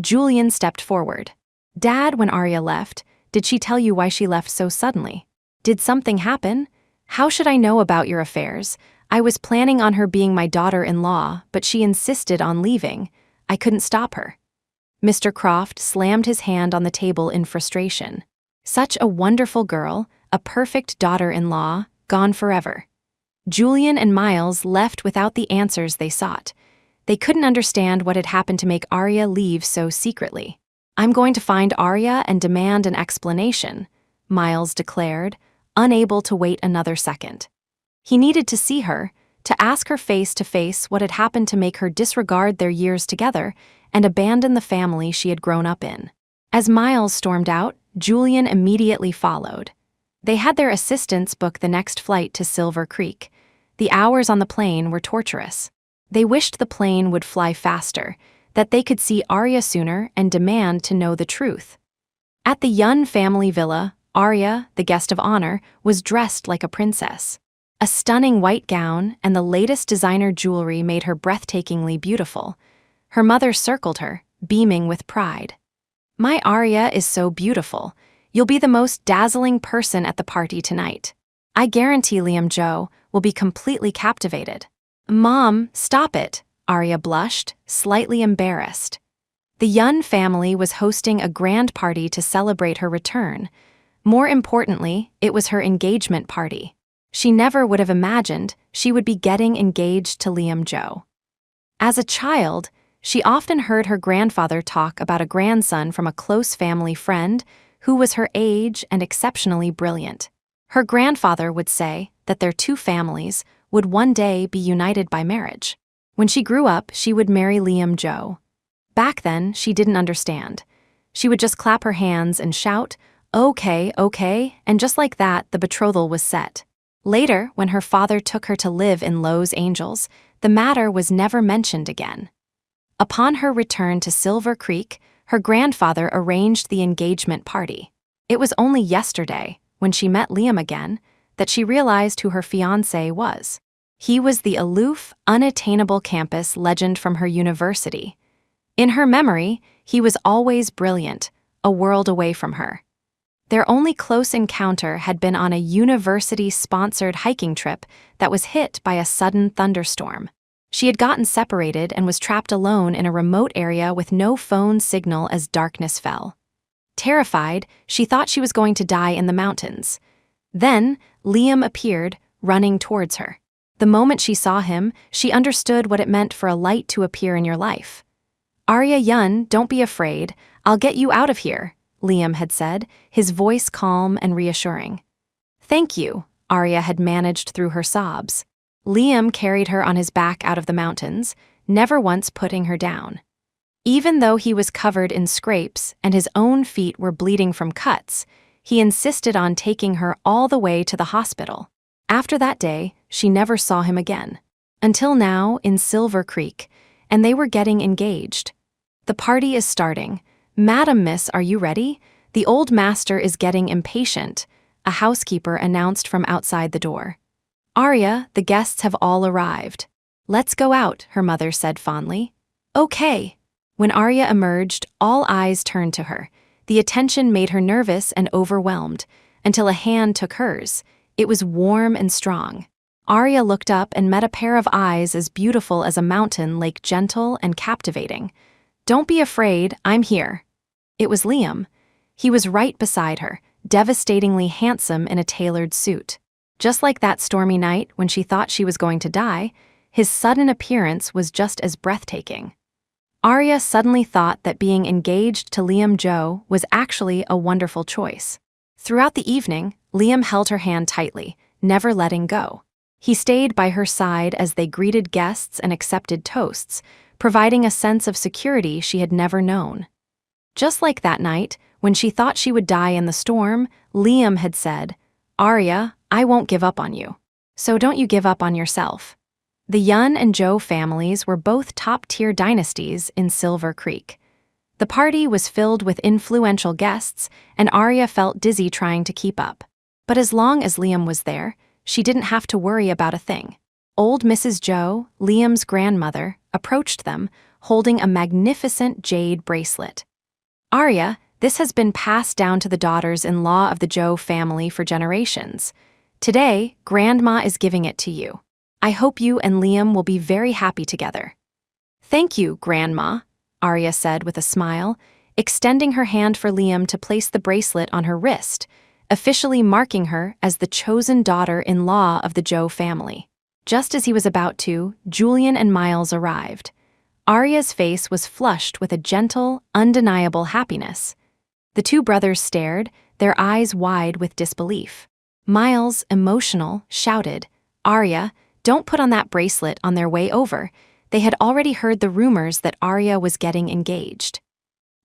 Julian stepped forward. "Dad, when Arya left, did she tell you why she left so suddenly? Did something happen? How should I know about your affairs? I was planning on her being my daughter-in-law, but she insisted on leaving. I couldn't stop her." Mr. Croft slammed his hand on the table in frustration. Such a wonderful girl, a perfect daughter-in-law, gone forever. Julian and Miles left without the answers they sought. They couldn't understand what had happened to make Arya leave so secretly. "I'm going to find Arya and demand an explanation," Miles declared, unable to wait another second. He needed to see her, to ask her face to face what had happened to make her disregard their years together and abandon the family she had grown up in. As Miles stormed out, Julian immediately followed. They had their assistants book the next flight to Silver Creek. The hours on the plane were torturous. They wished the plane would fly faster, that they could see Arya sooner and demand to know the truth. At the Yun family villa, Arya, the guest of honor, was dressed like a princess. A stunning white gown and the latest designer jewelry made her breathtakingly beautiful. Her mother circled her, beaming with pride. "My Arya is so beautiful. You'll be the most dazzling person at the party tonight. I guarantee Liam Joe will be completely captivated." "Mom, stop it," Arya blushed, slightly embarrassed. The Yun family was hosting a grand party to celebrate her return. More importantly, it was her engagement party. She never would have imagined she would be getting engaged to Liam Joe. As a child, she often heard her grandfather talk about a grandson from a close family friend who was her age and exceptionally brilliant. Her grandfather would say that their two families would one day be united by marriage. When she grew up, she would marry Liam Joe. Back then, she didn't understand. She would just clap her hands and shout, "Okay, okay," and just like that, the betrothal was set. Later, when her father took her to live in Los Angeles, the matter was never mentioned again. Upon her return to Silver Creek, her grandfather arranged the engagement party. It was only yesterday, when she met Liam again, that she realized who her fiancé was. He was the aloof, unattainable campus legend from her university. In her memory, he was always brilliant, a world away from her. Their only close encounter had been on a university-sponsored hiking trip that was hit by a sudden thunderstorm. She had gotten separated and was trapped alone in a remote area with no phone signal as darkness fell. Terrified, she thought she was going to die in the mountains. Then, Liam appeared, running towards her. The moment she saw him, she understood what it meant for a light to appear in your life. "Arya Yun, don't be afraid. I'll get you out of here," Liam had said, his voice calm and reassuring. "Thank you," Arya had managed through her sobs. Liam carried her on his back out of the mountains, never once putting her down. Even though he was covered in scrapes and his own feet were bleeding from cuts, he insisted on taking her all the way to the hospital. After that day, she never saw him again. Until now, in Silver Creek, and they were getting engaged. "The party is starting. Madam Miss, are you ready? The old master is getting impatient," a housekeeper announced from outside the door. "Arya, the guests have all arrived." "Let's go out," her mother said fondly. "Okay." When Arya emerged, all eyes turned to her. The attention made her nervous and overwhelmed, until a hand took hers. It was warm and strong. Arya looked up and met a pair of eyes as beautiful as a mountain lake, gentle and captivating. "Don't be afraid, I'm here." It was Liam. He was right beside her, devastatingly handsome in a tailored suit. Just like that stormy night when she thought she was going to die, his sudden appearance was just as breathtaking. Arya suddenly thought that being engaged to Liam Joe was actually a wonderful choice. Throughout the evening, Liam held her hand tightly, never letting go. He stayed by her side as they greeted guests and accepted toasts, providing a sense of security she had never known. Just like that night, when she thought she would die in the storm, Liam had said, "Arya, I won't give up on you. So don't you give up on yourself." The Yun and Joe families were both top-tier dynasties in Silver Creek. The party was filled with influential guests, and Arya felt dizzy trying to keep up. But as long as Liam was there, she didn't have to worry about a thing. Old Mrs. Joe, Liam's grandmother, approached them, holding a magnificent jade bracelet. "Arya, this has been passed down to the daughters-in-law of the Joe family for generations. Today, Grandma is giving it to you. I hope you and Liam will be very happy together." "Thank you, Grandma," Arya said with a smile, extending her hand for Liam to place the bracelet on her wrist, officially marking her as the chosen daughter-in-law of the Joe family. Just as he was about to, Julian and Miles arrived. Arya's face was flushed with a gentle, undeniable happiness. The two brothers stared, their eyes wide with disbelief. Miles, emotional, shouted, "Arya, don't put on that bracelet on their way over." They had already heard the rumors that Arya was getting engaged.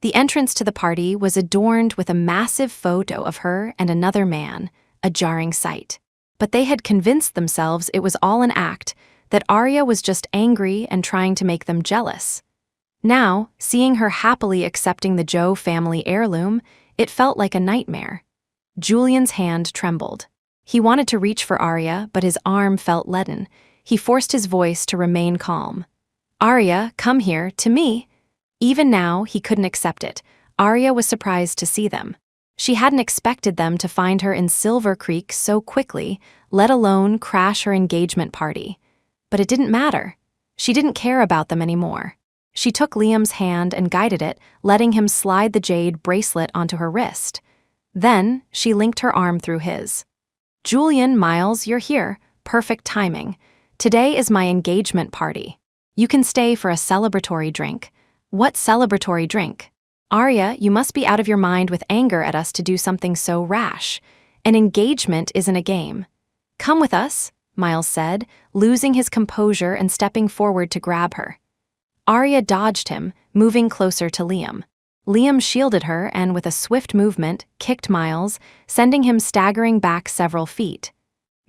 The entrance to the party was adorned with a massive photo of her and another man, a jarring sight. But they had convinced themselves it was all an act, that Arya was just angry and trying to make them jealous. Now, seeing her happily accepting the Joe family heirloom, it felt like a nightmare. Julian's hand trembled. He wanted to reach for Arya, but his arm felt leaden. He forced his voice to remain calm. "Arya, come here, to me." Even now, he couldn't accept it. Arya was surprised to see them. She hadn't expected them to find her in Silver Creek so quickly, let alone crash her engagement party. But it didn't matter. She didn't care about them anymore. She took Liam's hand and guided it, letting him slide the jade bracelet onto her wrist. Then, she linked her arm through his. "Julian, Miles, you're here. Perfect timing. Today is my engagement party. You can stay for a celebratory drink." "What celebratory drink?" "Arya, you must be out of your mind with anger at us to do something so rash. An engagement isn't a game." "Come with us," Miles said, losing his composure and stepping forward to grab her. Arya dodged him, moving closer to Liam. Liam shielded her and, with a swift movement, kicked Miles, sending him staggering back several feet.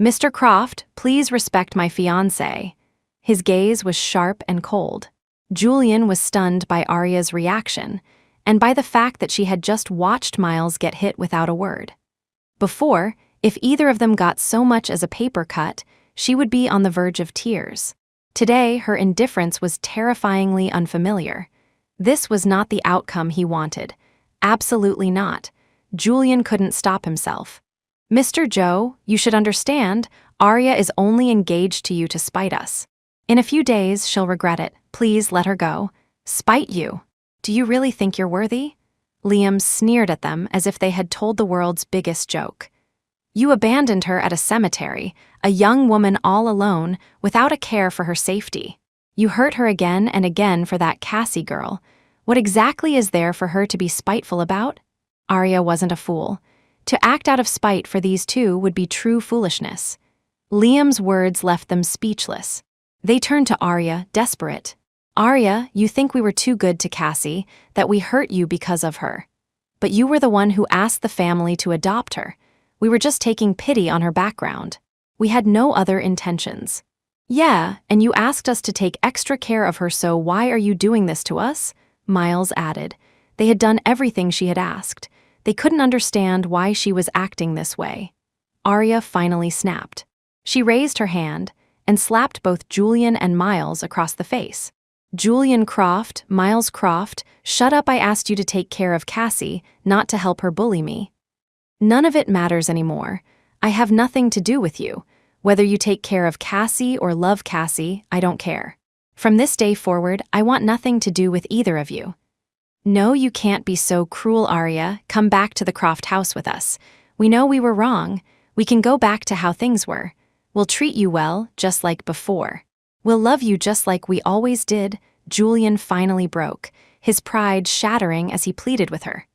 "Mr. Croft, please respect my fiancé." His gaze was sharp and cold. Julian was stunned by Arya's reaction, and by the fact that she had just watched Miles get hit without a word. Before, if either of them got so much as a paper cut, she would be on the verge of tears. Today, her indifference was terrifyingly unfamiliar. This was not the outcome he wanted. Absolutely not. Julian couldn't stop himself. "Mr. Joe, you should understand, Arya is only engaged to you to spite us. In a few days, she'll regret it. Please let her go." "Spite you? Do you really think you're worthy?" Liam sneered at them as if they had told the world's biggest joke. "You abandoned her at a cemetery, a young woman all alone, without a care for her safety. You hurt her again and again for that Cassie girl. What exactly is there for her to be spiteful about?" Arya wasn't a fool. To act out of spite for these two would be true foolishness. Liam's words left them speechless. They turned to Arya, desperate. "Arya, you think we were too good to Cassie, that we hurt you because of her. But you were the one who asked the family to adopt her. We were just taking pity on her background. We had no other intentions." "Yeah, and you asked us to take extra care of her, so why are you doing this to us?" Miles added. They had done everything she had asked. They couldn't understand why she was acting this way. Arya finally snapped. She raised her hand and slapped both Julian and Miles across the face. "Julian Croft, Miles Croft, shut up, I asked you to take care of Cassie, not to help her bully me. None of it matters anymore. I have nothing to do with you. Whether you take care of Cassie or love Cassie, I don't care. From this day forward, I want nothing to do with either of you." "No, you can't be so cruel, Arya. Come back to the Croft house with us. We know we were wrong. We can go back to how things were. We'll treat you well, just like before. We'll love you just like we always did." Julian finally broke, his pride shattering as he pleaded with her.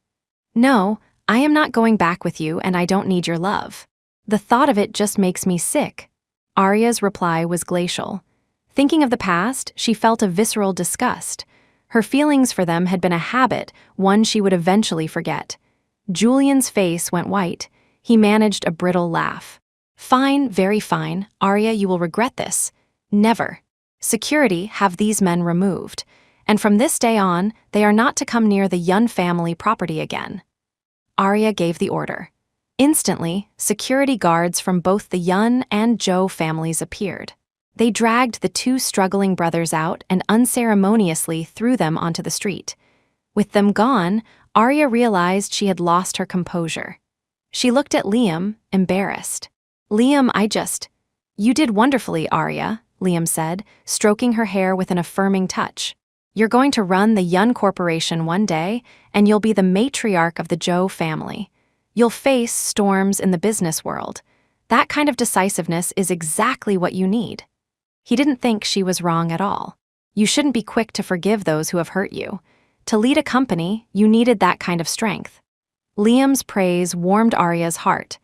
"No, I am not going back with you, and I don't need your love. The thought of it just makes me sick." Arya's reply was glacial. Thinking of the past, she felt a visceral disgust. Her feelings for them had been a habit, one she would eventually forget. Julian's face went white. He managed a brittle laugh. "Fine, very fine. Arya, you will regret this. Never. Security, have these men removed. And from this day on, they are not to come near the Yun family property again." Arya gave the order. Instantly, security guards from both the Yun and Zhou families appeared. They dragged the two struggling brothers out and unceremoniously threw them onto the street. With them gone, Arya realized she had lost her composure. She looked at Liam, embarrassed. "Liam, You did wonderfully, Arya," Liam said, stroking her hair with an affirming touch. "You're going to run the Yun Corporation one day, and you'll be the matriarch of the Zhou family. You'll face storms in the business world. That kind of decisiveness is exactly what you need." He didn't think she was wrong at all. You shouldn't be quick to forgive those who have hurt you. To lead a company, you needed that kind of strength. Liam's praise warmed Arya's heart.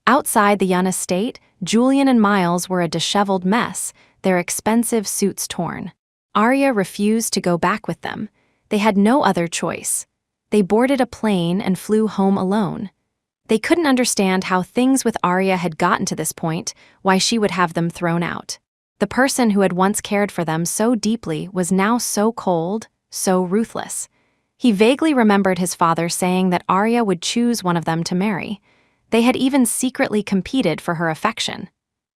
Outside the Yun estate, Julian and Miles were a disheveled mess, their expensive suits torn. Arya refused to go back with them. They had no other choice. They boarded a plane and flew home alone. They couldn't understand how things with Arya had gotten to this point, why she would have them thrown out. The person who had once cared for them so deeply was now so cold, so ruthless. He vaguely remembered his father saying that Arya would choose one of them to marry. They had even secretly competed for her affection.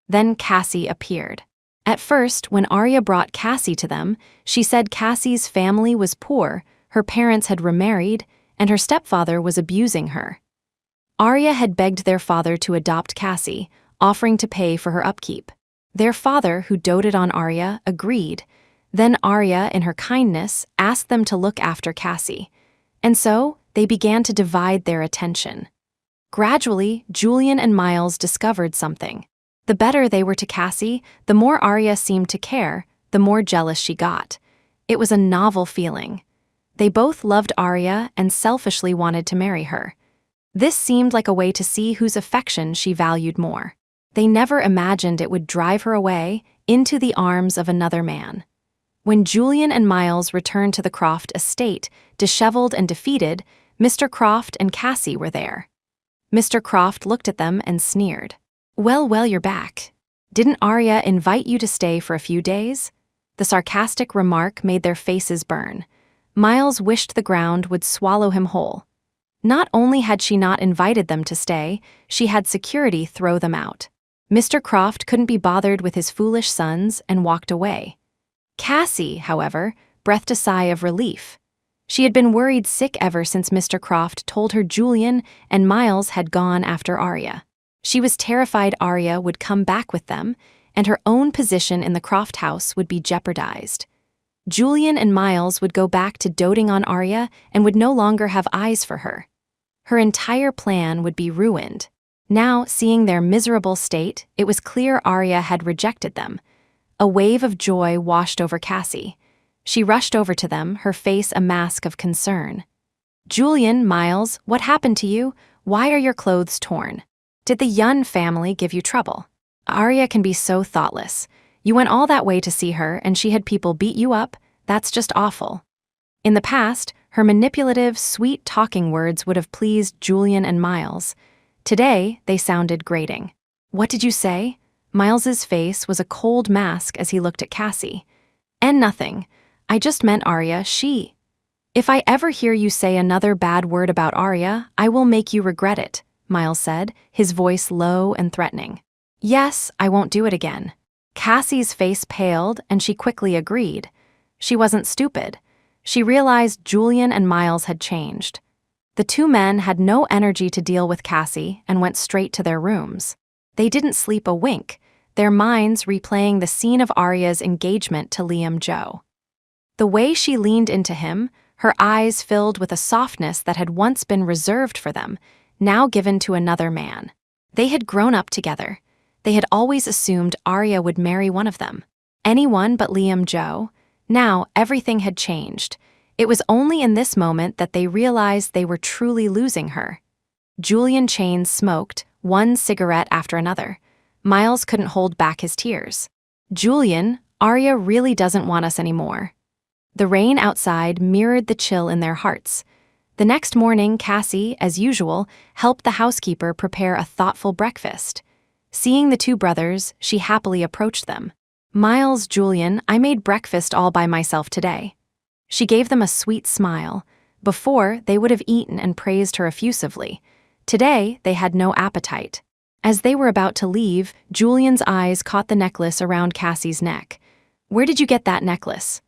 Then Cassie appeared. At first, when Arya brought Cassie to them, she said Cassie's family was poor, her parents had remarried, and her stepfather was abusing her. Arya had begged their father to adopt Cassie, offering to pay for her upkeep. Their father, who doted on Arya, agreed. Then Arya, in her kindness, asked them to look after Cassie. And so, they began to divide their attention. Gradually, Julian and Miles discovered something. The better they were to Cassie, the more Arya seemed to care, the more jealous she got. It was a novel feeling. They both loved Arya and selfishly wanted to marry her. This seemed like a way to see whose affection she valued more. They never imagined it would drive her away into the arms of another man. When Julian and Miles returned to the Croft estate, disheveled and defeated, Mr. Croft and Cassie were there. Mr. Croft looked at them and sneered. Well, you're back. Didn't Arya invite you to stay for a few days?" The sarcastic remark made their faces burn. Miles wished the ground would swallow him whole. Not only had she not invited them to stay, she had security throw them out. Mr. Croft couldn't be bothered with his foolish sons and walked away. Cassie, however, breathed a sigh of relief. She had been worried sick ever since Mr. Croft told her Julian and Miles had gone after Arya. She was terrified Arya would come back with them, and her own position in the Croft house would be jeopardized. Julian and Miles would go back to doting on Arya and would no longer have eyes for her. Her entire plan would be ruined. Now, seeing their miserable state, it was clear Arya had rejected them. A wave of joy washed over Cassie. She rushed over to them, her face a mask of concern. "Julian, Miles, what happened to you? Why are your clothes torn? Did the Yun family give you trouble?" Arya can be so thoughtless. You went all that way to see her and she had people beat you up? That's just awful. In the past, her manipulative, sweet-talking words would have pleased Julian and Miles. Today, they sounded grating. "What did you say?" Miles's face was a cold mask as he looked at Cassie. "And nothing. I just meant Arya, she. If I ever hear you say another bad word about Arya, I will make you regret it," Miles said, his voice low and threatening. "Yes, I won't do it again." Cassie's face paled and she quickly agreed. She wasn't stupid. She realized Julian and Miles had changed. The two men had no energy to deal with Cassie and went straight to their rooms. They didn't sleep a wink, their minds replaying the scene of Arya's engagement to Liam Joe. The way she leaned into him, her eyes filled with a softness that had once been reserved for them, now given to another man. They had grown up together. They had always assumed Arya would marry one of them. Anyone but Liam Joe. Now everything had changed. It was only in this moment that they realized they were truly losing her. Julian Chains smoked, one cigarette after another. Miles couldn't hold back his tears. "Julian, Arya really doesn't want us anymore." The rain outside mirrored the chill in their hearts. The next morning, Cassie, as usual, helped the housekeeper prepare a thoughtful breakfast. Seeing the two brothers, she happily approached them. "Miles, Julian, I made breakfast all by myself today." She gave them a sweet smile. Before, they would have eaten and praised her effusively. Today, they had no appetite. As they were about to leave, Julian's eyes caught the necklace around Cassie's neck. "Where did you get that necklace?"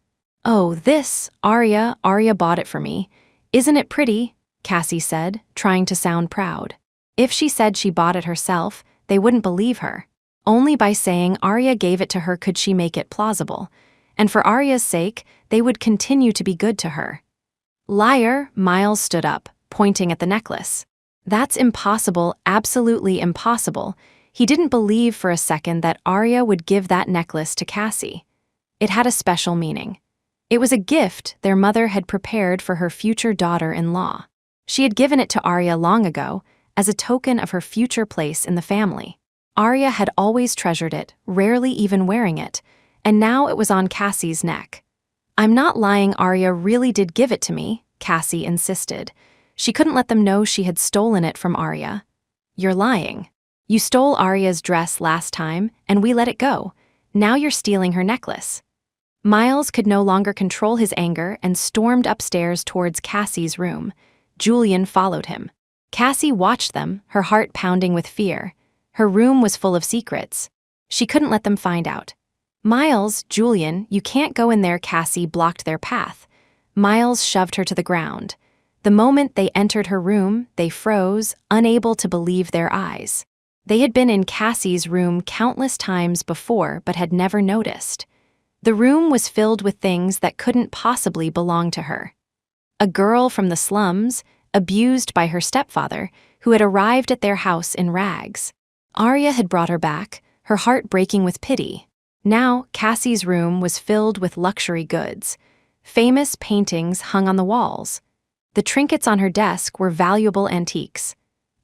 "Oh, this, Arya bought it for me. Isn't it pretty?" Cassie said, trying to sound proud. If she said she bought it herself, they wouldn't believe her. Only by saying Arya gave it to her could she make it plausible. And for Arya's sake, they would continue to be good to her. "Liar," Miles stood up, pointing at the necklace. "That's impossible, absolutely impossible." He didn't believe for a second that Arya would give that necklace to Cassie. It had a special meaning. It was a gift their mother had prepared for her future daughter-in-law. She had given it to Arya long ago, as a token of her future place in the family. Arya had always treasured it, rarely even wearing it, and now it was on Cassie's neck. "I'm not lying, Arya really did give it to me," Cassie insisted. She couldn't let them know she had stolen it from Arya. "You're lying. You stole Arya's dress last time, and we let it go. Now you're stealing her necklace." Miles could no longer control his anger and stormed upstairs towards Cassie's room. Julian followed him. Cassie watched them, her heart pounding with fear. Her room was full of secrets. She couldn't let them find out. "Miles, Julian, you can't go in there." Cassie blocked their path. Miles shoved her to the ground. The moment they entered her room, they froze, unable to believe their eyes. They had been in Cassie's room countless times before but had never noticed. The room was filled with things that couldn't possibly belong to her. A girl from the slums, abused by her stepfather, who had arrived at their house in rags. Arya had brought her back, her heart breaking with pity. Now, Cassie's room was filled with luxury goods. Famous paintings hung on the walls. The trinkets on her desk were valuable antiques.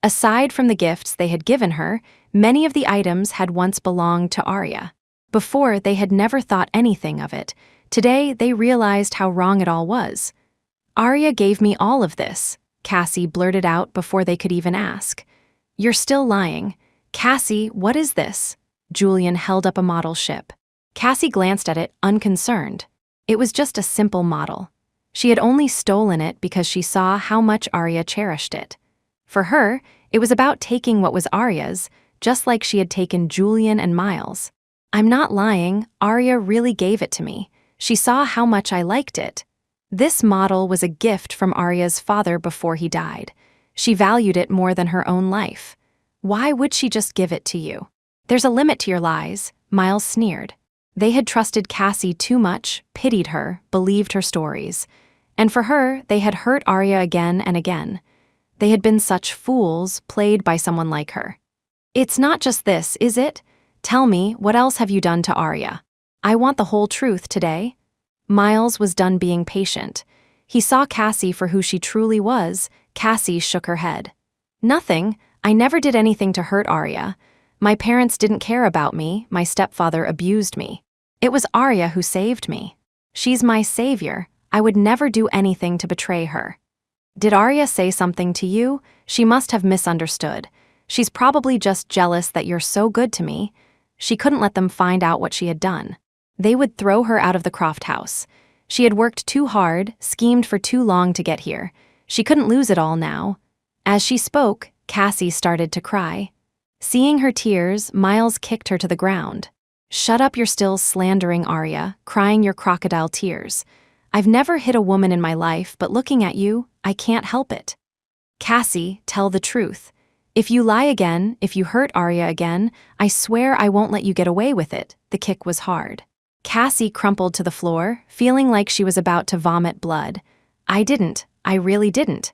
Aside from the gifts they had given her, many of the items had once belonged to Arya. Before, they had never thought anything of it. Today, they realized how wrong it all was. "Arya gave me all of this," Cassie blurted out before they could even ask. "You're still lying." "Cassie, what is this?" Julian held up a model ship. Cassie glanced at it, unconcerned. It was just a simple model. She had only stolen it because she saw how much Arya cherished it. For her, it was about taking what was Arya's, just like she had taken Julian and Miles. "I'm not lying, Arya really gave it to me. She saw how much I liked it." This model was a gift from Arya's father before he died. She valued it more than her own life. "Why would she just give it to you?" "There's a limit to your lies," Miles sneered. They had trusted Cassie too much, pitied her, believed her stories. And for her, they had hurt Arya again and again. They had been such fools, played by someone like her. "It's not just this, is it? Tell me, what else have you done to Arya? I want the whole truth today." Miles was done being patient. He saw Cassie for who she truly was. Cassie shook her head. Nothing. I never did anything to hurt Arya. My parents didn't care about me. My stepfather abused me. It was Arya who saved me. She's my savior. I would never do anything to betray her. Did Arya say something to you? She must have misunderstood. She's probably just jealous that you're so good to me. She couldn't let them find out what she had done. They would throw her out of the Croft house. She had worked too hard, schemed for too long to get here. She couldn't lose it all now. As she spoke, Cassie started to cry. Seeing her tears, Miles kicked her to the ground. Shut up, you're still slandering Arya, crying your crocodile tears. I've never hit a woman in my life, but looking at you, I can't help it. Cassie, tell the truth. If you lie again, if you hurt Arya again, I swear I won't let you get away with it. The kick was hard. Cassie crumpled to the floor, feeling like she was about to vomit blood. I didn't. I really didn't.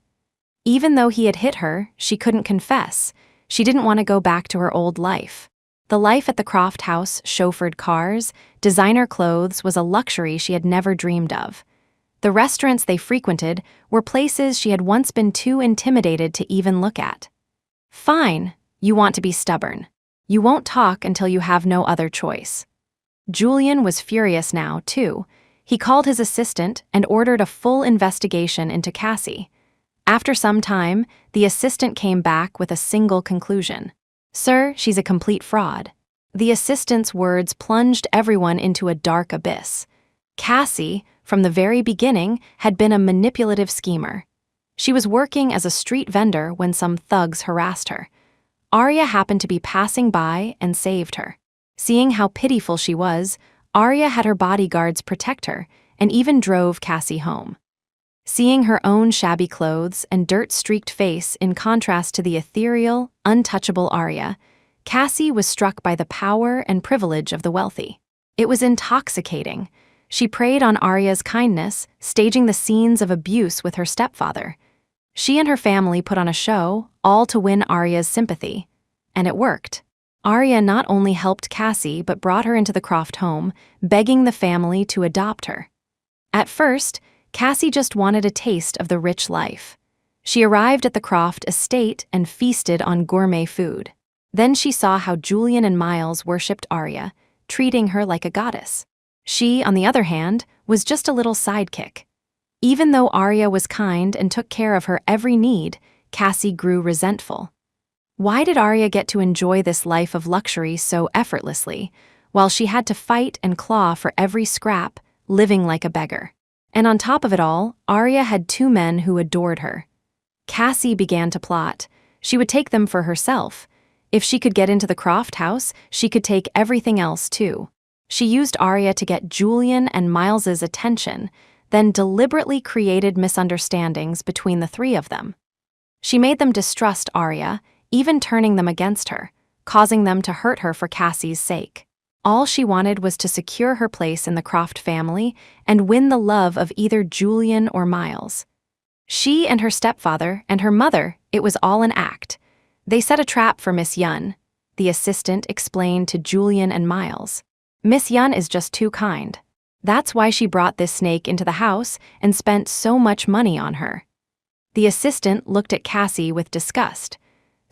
Even though he had hit her, she couldn't confess. She didn't want to go back to her old life. The life at the Croft house, chauffeured cars, designer clothes was a luxury she had never dreamed of. The restaurants they frequented were places she had once been too intimidated to even look at. Fine, you want to be stubborn. You won't talk until you have no other choice. Julian was furious now, too. He called his assistant and ordered a full investigation into Cassie. After some time, the assistant came back with a single conclusion. Sir, she's a complete fraud. The assistant's words plunged everyone into a dark abyss. Cassie, from the very beginning, had been a manipulative schemer. She was working as a street vendor when some thugs harassed her. Arya happened to be passing by and saved her. Seeing how pitiful she was, Arya had her bodyguards protect her and even drove Cassie home. Seeing her own shabby clothes and dirt-streaked face in contrast to the ethereal, untouchable Arya, Cassie was struck by the power and privilege of the wealthy. It was intoxicating. She preyed on Arya's kindness, staging the scenes of abuse with her stepfather. She and her family put on a show, all to win Arya's sympathy. And it worked. Arya not only helped Cassie but brought her into the Croft home, begging the family to adopt her. At first, Cassie just wanted a taste of the rich life. She arrived at the Croft estate and feasted on gourmet food. Then she saw how Julian and Miles worshipped Arya, treating her like a goddess. She, on the other hand, was just a little sidekick. Even though Arya was kind and took care of her every need, Cassie grew resentful. Why did Arya get to enjoy this life of luxury so effortlessly, while she had to fight and claw for every scrap, living like a beggar? And on top of it all, Arya had two men who adored her. Cassie began to plot. She would take them for herself. If she could get into the Croft house, she could take everything else too. She used Arya to get Julian and Miles's attention, then deliberately created misunderstandings between the three of them. She made them distrust Arya, even turning them against her, causing them to hurt her for Cassie's sake. All she wanted was to secure her place in the Croft family and win the love of either Julian or Miles. She and her stepfather and her mother, it was all an act. They set a trap for Miss Yun, the assistant explained to Julian and Miles. Miss Yun is just too kind. That's why she brought this snake into the house and spent so much money on her. The assistant looked at Cassie with disgust.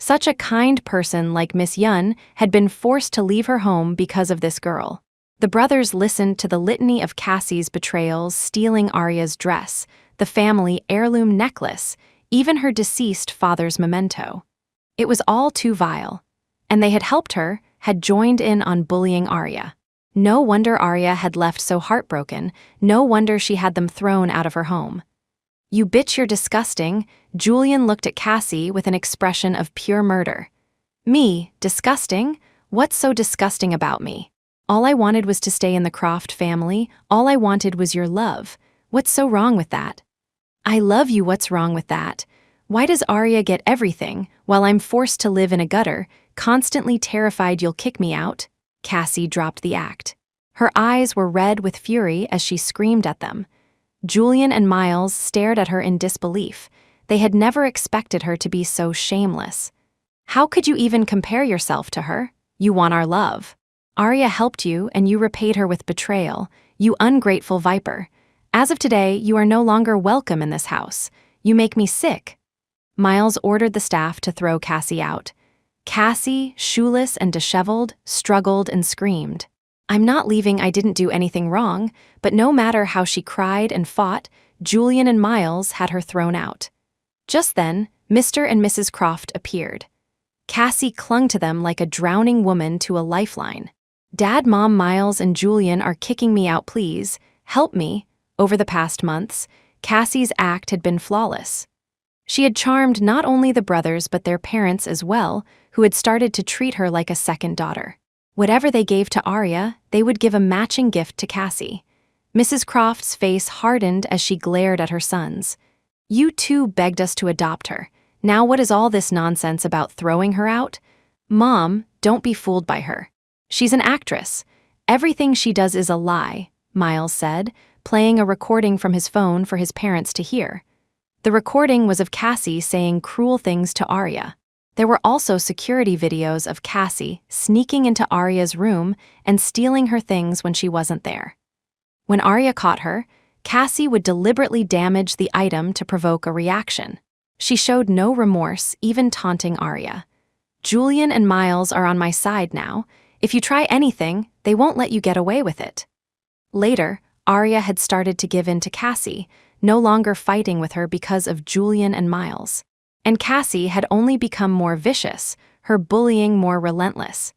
Such a kind person like Miss Yun had been forced to leave her home because of this girl. The brothers listened to the litany of Cassie's betrayals, stealing Arya's dress, the family heirloom necklace, even her deceased father's memento. It was all too vile. And they had helped her, had joined in on bullying Arya. No wonder Arya had left so heartbroken. No wonder she had them thrown out of her home. You bitch, you're disgusting. Julian looked at Cassie with an expression of pure murder. Me, disgusting? What's so disgusting about me? All I wanted was to stay in the Croft family. All I wanted was your love. What's so wrong with that? I love you, what's wrong with that? Why does Arya get everything, while I'm forced to live in a gutter, constantly terrified you'll kick me out? Cassie dropped the act. Her eyes were red with fury as she screamed at them. Julian and Miles stared at her in disbelief. They had never expected her to be so shameless. How could you even compare yourself to her? You want our love. Arya helped you and you repaid her with betrayal, you ungrateful viper. As of today, you are no longer welcome in this house. You make me sick." Miles ordered the staff to throw Cassie out. Cassie, shoeless and disheveled, struggled and screamed. "I'm not leaving, I didn't do anything wrong," but no matter how she cried and fought, Julian and Miles had her thrown out. Just then, Mr. and Mrs. Croft appeared. Cassie clung to them like a drowning woman to a lifeline. "Dad, Mom, Miles, and Julian are kicking me out, please. Help me." Over the past months, Cassie's act had been flawless. She had charmed not only the brothers but their parents as well, who had started to treat her like a second daughter. Whatever they gave to Arya, they would give a matching gift to Cassie. Mrs. Croft's face hardened as she glared at her sons. "You two begged us to adopt her. Now what is all this nonsense about throwing her out? Mom, don't be fooled by her. She's an actress. Everything she does is a lie," Miles said, playing a recording from his phone for his parents to hear. The recording was of Cassie saying cruel things to Arya. There were also security videos of Cassie sneaking into Arya's room and stealing her things when she wasn't there. When Arya caught her, Cassie would deliberately damage the item to provoke a reaction. She showed no remorse, even taunting Arya. "Julian and Miles are on my side now. If you try anything, they won't let you get away with it." Later, Arya had started to give in to Cassie, no longer fighting with her because of Julian and Miles. And Cassie had only become more vicious, her bullying more relentless.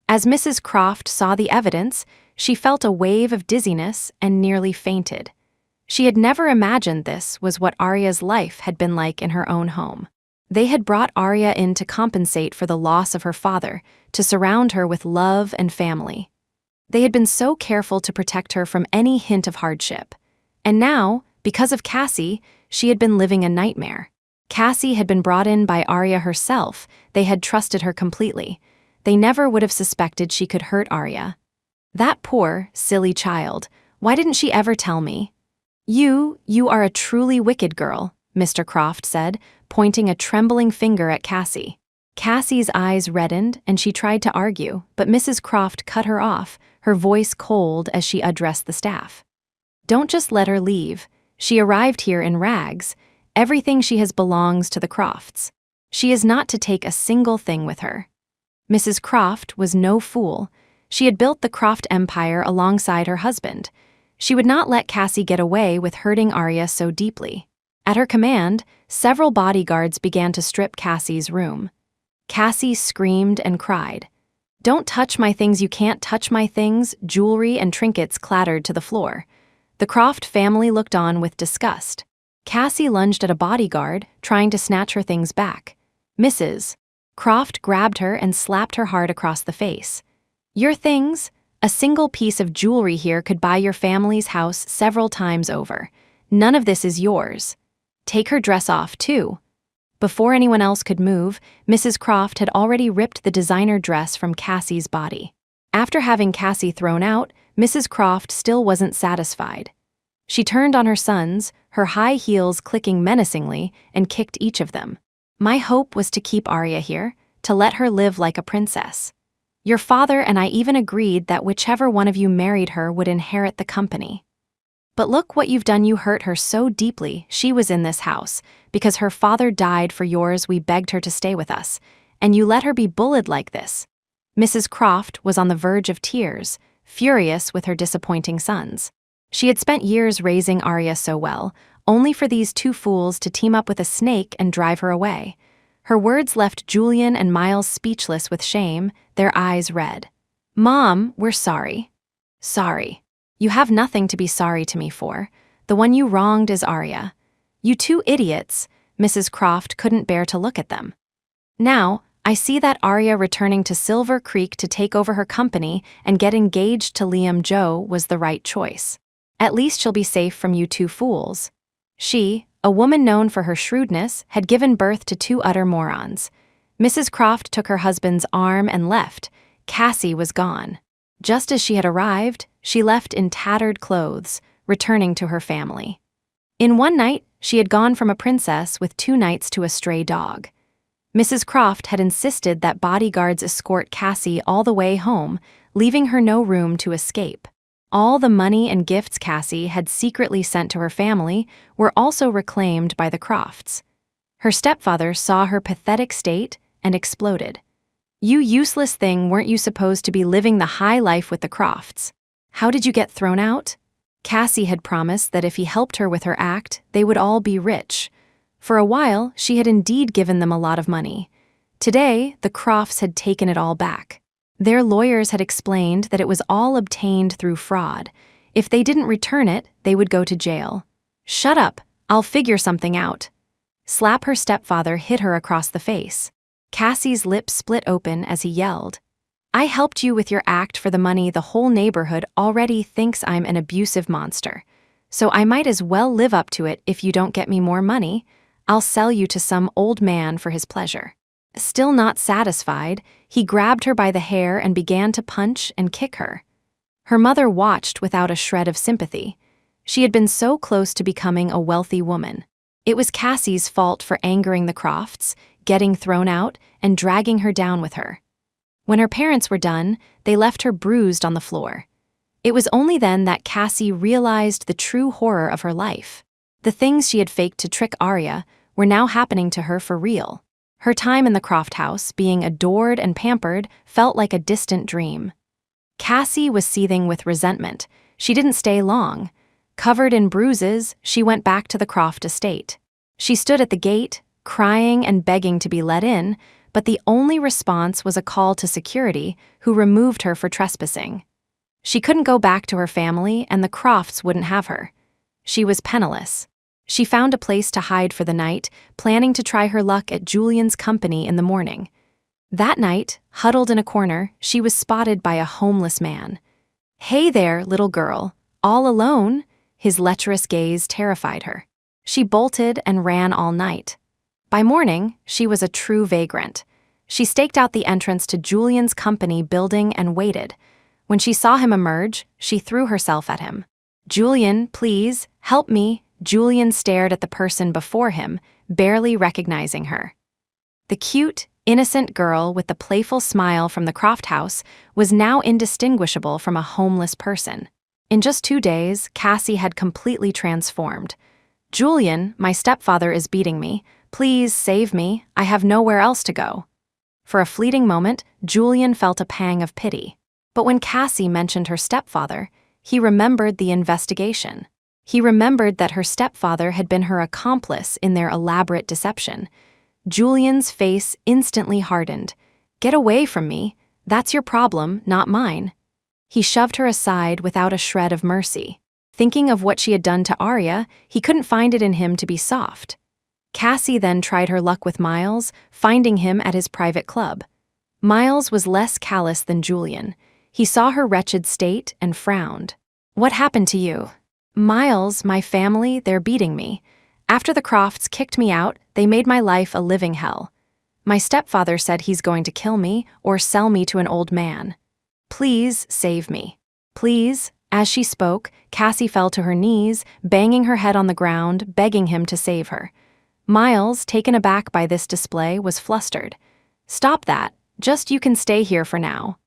As Mrs. Croft saw the evidence, she felt a wave of dizziness and nearly fainted. She had never imagined this was what Arya's life had been like in her own home. They had brought Arya in to compensate for the loss of her father, to surround her with love and family. They had been so careful to protect her from any hint of hardship. And now, because of Cassie, she had been living a nightmare. Cassie had been brought in by Arya herself. They had trusted her completely. They never would have suspected she could hurt Arya. "That poor, silly child. Why didn't she ever tell me?" You are a truly wicked girl," Mr. Croft said, pointing a trembling finger at Cassie. Cassie's eyes reddened and she tried to argue, but Mrs. Croft cut her off, her voice cold as she addressed the staff. "Don't just let her leave. She arrived here in rags. Everything she has belongs to the Crofts. She is not to take a single thing with her." Mrs. Croft was no fool. She had built the Croft empire alongside her husband. She would not let Cassie get away with hurting Arya so deeply. At her command, several bodyguards began to strip Cassie's room. Cassie screamed and cried. "Don't touch my things, you can't touch my things." Jewelry and trinkets clattered to the floor. The Croft family looked on with disgust. Cassie lunged at a bodyguard, trying to snatch her things back. Mrs. Croft grabbed her and slapped her hard across the face. "Your things? A single piece of jewelry here could buy your family's house several times over. None of this is yours. Take her dress off, too." Before anyone else could move, Mrs. Croft had already ripped the designer dress from Cassie's body. After having Cassie thrown out, Mrs. Croft still wasn't satisfied. She turned on her sons, her high heels clicking menacingly, and kicked each of them. "My hope was to keep Arya here, to let her live like a princess. Your father and I even agreed that whichever one of you married her would inherit the company. But look what you've done. You hurt her so deeply. She was in this house. Because her father died for yours, we begged her to stay with us. And you let her be bullied like this." Mrs. Croft was on the verge of tears, furious with her disappointing sons. She had spent years raising Arya so well, only for these two fools to team up with a snake and drive her away. Her words left Julian and Miles speechless with shame, their eyes red. "Mom, we're sorry." "Sorry. You have nothing to be sorry to me for. The one you wronged is Arya. You two idiots." Mrs. Croft couldn't bear to look at them. "Now, I see that Arya returning to Silver Creek to take over her company and get engaged to Liam Joe was the right choice. At least she'll be safe from you two fools." She, a woman known for her shrewdness, had given birth to two utter morons. Mrs. Croft took her husband's arm and left. Cassie was gone. Just as she had arrived, she left in tattered clothes, returning to her family. In one night, she had gone from a princess with 2 nights to a stray dog. Mrs. Croft had insisted that bodyguards escort Cassie all the way home, leaving her no room to escape. All the money and gifts Cassie had secretly sent to her family were also reclaimed by the Crofts. Her stepfather saw her pathetic state and exploded. "You useless thing, weren't you supposed to be living the high life with the Crofts? How did you get thrown out?" Cassie had promised that if he helped her with her act, they would all be rich. For a while, she had indeed given them a lot of money. Today, the Crofts had taken it all back. Their lawyers had explained that it was all obtained through fraud. If they didn't return it, they would go to jail. "Shut up, I'll figure something out." Slap her stepfather hit her across the face. Cassie's lips split open as he yelled, "I helped you with your act for the money the whole neighborhood already thinks I'm an abusive monster. So I might as well live up to it if you don't get me more money. I'll sell you to some old man for his pleasure." Still not satisfied, he grabbed her by the hair and began to punch and kick her. Her mother watched without a shred of sympathy. She had been so close to becoming a wealthy woman. It was Cassie's fault for angering the Crofts, getting thrown out, and dragging her down with her. When her parents were done, they left her bruised on the floor. It was only then that Cassie realized the true horror of her life. The things she had faked to trick Arya were now happening to her for real. Her time in the Croft house, being adored and pampered, felt like a distant dream. Cassie was seething with resentment. She didn't stay long. Covered in bruises, she went back to the Croft estate. She stood at the gate, crying and begging to be let in, but the only response was a call to security, who removed her for trespassing. She couldn't go back to her family, and the Crofts wouldn't have her. She was penniless. She found a place to hide for the night, planning to try her luck at Julian's company in the morning. That night, huddled in a corner, she was spotted by a homeless man. "Hey there, little girl. All alone?" His lecherous gaze terrified her. She bolted and ran all night. By morning, she was a true vagrant. She staked out the entrance to Julian's company building and waited. When she saw him emerge, she threw herself at him. "Julian, please, help me." Julian stared at the person before him, barely recognizing her. The cute, innocent girl with the playful smile from the Croft house was now indistinguishable from a homeless person. In just 2 days, Cassie had completely transformed. "Julian, my stepfather is beating me. Please save me. I have nowhere else to go." For a fleeting moment, Julian felt a pang of pity. But when Cassie mentioned her stepfather, he remembered the investigation. He remembered that her stepfather had been her accomplice in their elaborate deception. Julian's face instantly hardened. "Get away from me. That's your problem, not mine." He shoved her aside without a shred of mercy. Thinking of what she had done to Arya, he couldn't find it in him to be soft. Cassie then tried her luck with Miles, finding him at his private club. Miles was less callous than Julian. He saw her wretched state and frowned. "What happened to you?" "Miles, my family, they're beating me. After the Crofts kicked me out, they made my life a living hell. My stepfather said he's going to kill me or sell me to an old man. Please save me. Please." As she spoke, Cassie fell to her knees, banging her head on the ground, begging him to save her. Miles, taken aback by this display, was flustered. "Stop that. Just you can stay here for now."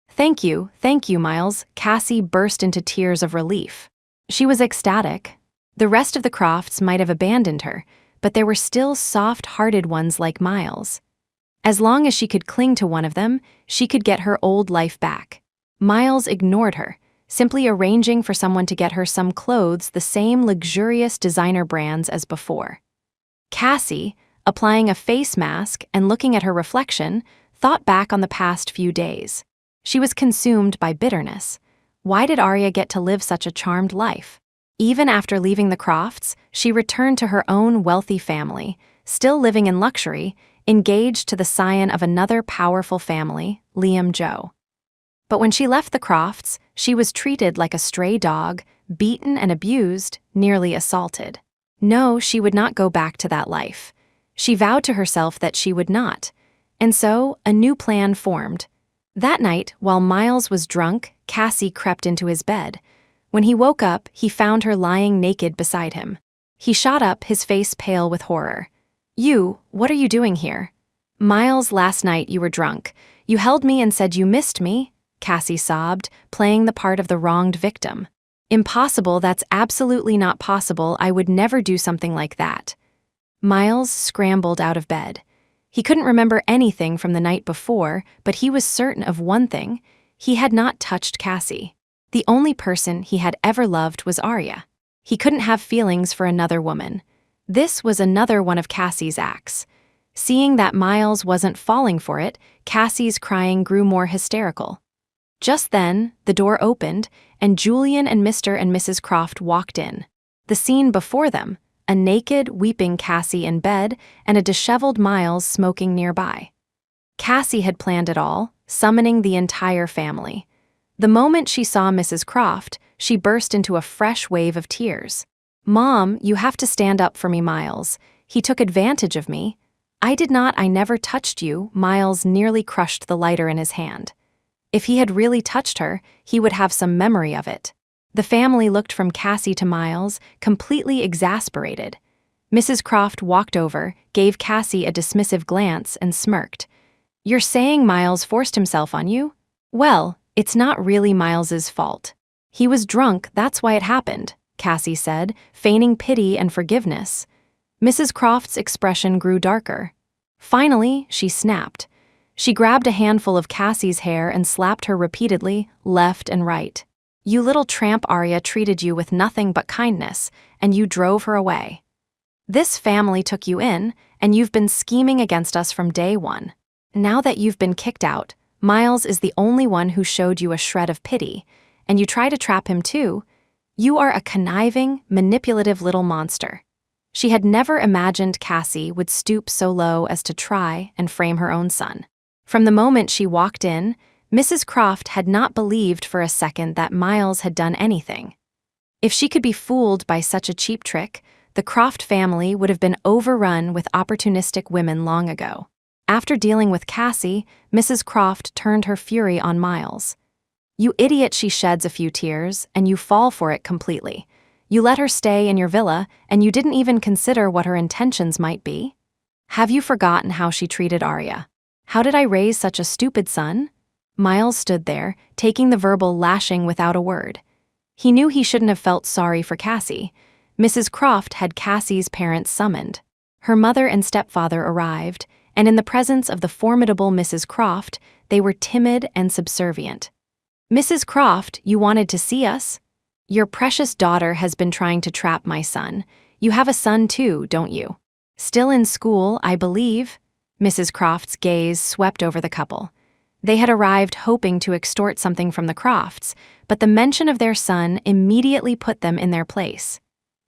Thank you, Miles." Cassie burst into tears of relief. She was ecstatic. The rest of the Crofts might have abandoned her, but there were still soft-hearted ones like Miles. As long as she could cling to one of them, she could get her old life back. Miles ignored her, simply arranging for someone to get her some clothes the same luxurious designer brands as before. Cassie, applying a face mask and looking at her reflection, thought back on the past few days. She was consumed by bitterness. Why did Arya get to live such a charmed life? Even after leaving the Crofts, she returned to her own wealthy family, still living in luxury, engaged to the scion of another powerful family, Liam Joe. But when she left the Crofts, she was treated like a stray dog, beaten and abused, nearly assaulted. No, she would not go back to that life. She vowed to herself that she would not. And so, a new plan formed. That night, while Miles was drunk, Cassie crept into his bed. When he woke up, he found her lying naked beside him. He shot up, his face pale with horror. What are you doing here?" "Miles, last night you were drunk. You held me and said you missed me." Cassie sobbed, playing the part of the wronged victim. Impossible, that's absolutely not possible, I would never do something like that. Miles scrambled out of bed. He couldn't remember anything from the night before, but he was certain of one thing: he had not touched Cassie. The only person he had ever loved was Arya. He couldn't have feelings for another woman. This was another one of Cassie's acts. Seeing that Miles wasn't falling for it, Cassie's crying grew more hysterical. Just then, the door opened, and Julian and Mr. and Mrs. Croft walked in. The scene before them: a naked, weeping Cassie in bed and a disheveled Miles smoking nearby. Cassie had planned it all, summoning the entire family. The moment she saw Mrs. Croft, she burst into a fresh wave of tears. "Mom, you have to stand up for me, Miles. He took advantage of me." I never touched you." Miles nearly crushed the lighter in his hand. If he had really touched her, he would have some memory of it. The family looked from Cassie to Miles, completely exasperated. Mrs. Croft walked over, gave Cassie a dismissive glance, and smirked. "You're saying Miles forced himself on you? Well, it's not really Miles's fault. He was drunk, that's why it happened," Cassie said, feigning pity and forgiveness. Mrs. Croft's expression grew darker. Finally, she snapped. She grabbed a handful of Cassie's hair and slapped her repeatedly, left and right. "You little tramp, Arya treated you with nothing but kindness, and you drove her away. This family took you in, and you've been scheming against us from day one. Now that you've been kicked out, Miles is the only one who showed you a shred of pity, and you try to trap him too. You are a conniving, manipulative little monster." She had never imagined Cassie would stoop so low as to try and frame her own son. From the moment she walked in, Mrs. Croft had not believed for a second that Miles had done anything. If she could be fooled by such a cheap trick, the Croft family would have been overrun with opportunistic women long ago. After dealing with Cassie, Mrs. Croft turned her fury on Miles. "You idiot," she sheds a few tears, "and you fall for it completely. You let her stay in your villa, and you didn't even consider what her intentions might be. Have you forgotten how she treated Arya? How did I raise such a stupid son?" Miles stood there, taking the verbal lashing without a word. He knew he shouldn't have felt sorry for Cassie. Mrs. Croft had Cassie's parents summoned. Her mother and stepfather arrived, and in the presence of the formidable Mrs. Croft, they were timid and subservient. "Mrs. Croft, you wanted to see us? Your precious daughter has been trying to trap my son. You have a son too, don't you? Still in school, I believe." Mrs. Croft's gaze swept over the couple. They had arrived hoping to extort something from the Crofts, but the mention of their son immediately put them in their place.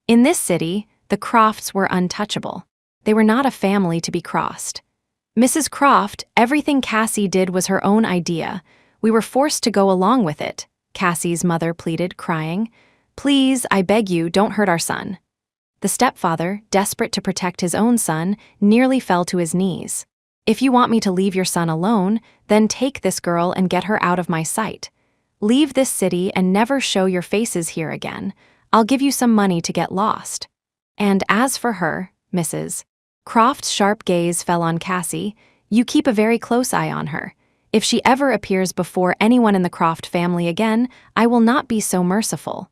In this city, the Crofts were untouchable. They were not a family to be crossed. "Mrs. Croft, everything Cassie did was her own idea. We were forced to go along with it," Cassie's mother pleaded, crying. "Please, I beg you, don't hurt our son." The stepfather, desperate to protect his own son, nearly fell to his knees. "If you want me to leave your son alone, then take this girl and get her out of my sight. Leave this city and never show your faces here again. I'll give you some money to get lost. And as for her, Mrs. Croft's sharp gaze fell on Cassie. You keep a very close eye on her. If she ever appears before anyone in the Croft family again, I will not be so merciful."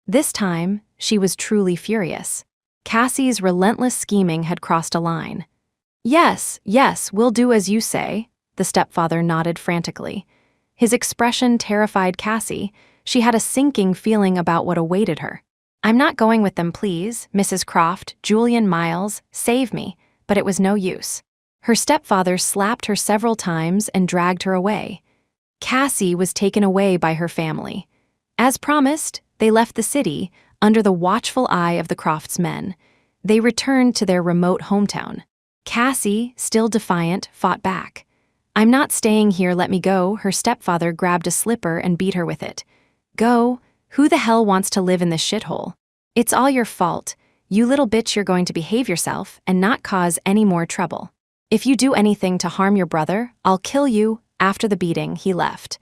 This time, she was truly furious. Cassie's relentless scheming had crossed a line. Yes, we'll do as you say," the stepfather nodded frantically. His expression terrified Cassie. She had a sinking feeling about what awaited her. "I'm not going with them, please, Mrs. Croft, Julian, Miles, save me," but it was no use. Her stepfather slapped her several times and dragged her away. Cassie was taken away by her family. As promised, they left the city, under the watchful eye of the Crofts' men. They returned to their remote hometown. Cassie, still defiant, fought back. "I'm not staying here, let me go." Her stepfather grabbed a slipper and beat her with it. "Go? Who the hell wants to live in this shithole? It's all your fault. You little bitch, you're going to behave yourself and not cause any more trouble. If you do anything to harm your brother, I'll kill you." After the beating, he left.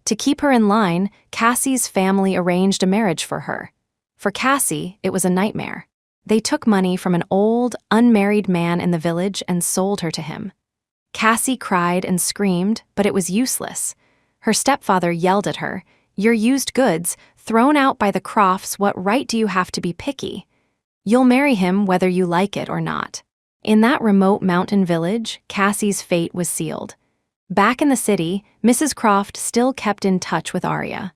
To keep her in line, Cassie's family arranged a marriage for her. For Cassie, it was a nightmare. They took money from an old, unmarried man in the village and sold her to him. Cassie cried and screamed, but it was useless. Her stepfather yelled at her, "You're used goods, thrown out by the Crofts. What right do you have to be picky? You'll marry him whether you like it or not." In that remote mountain village, Cassie's fate was sealed. Back in the city, Mrs. Croft still kept in touch with Arya.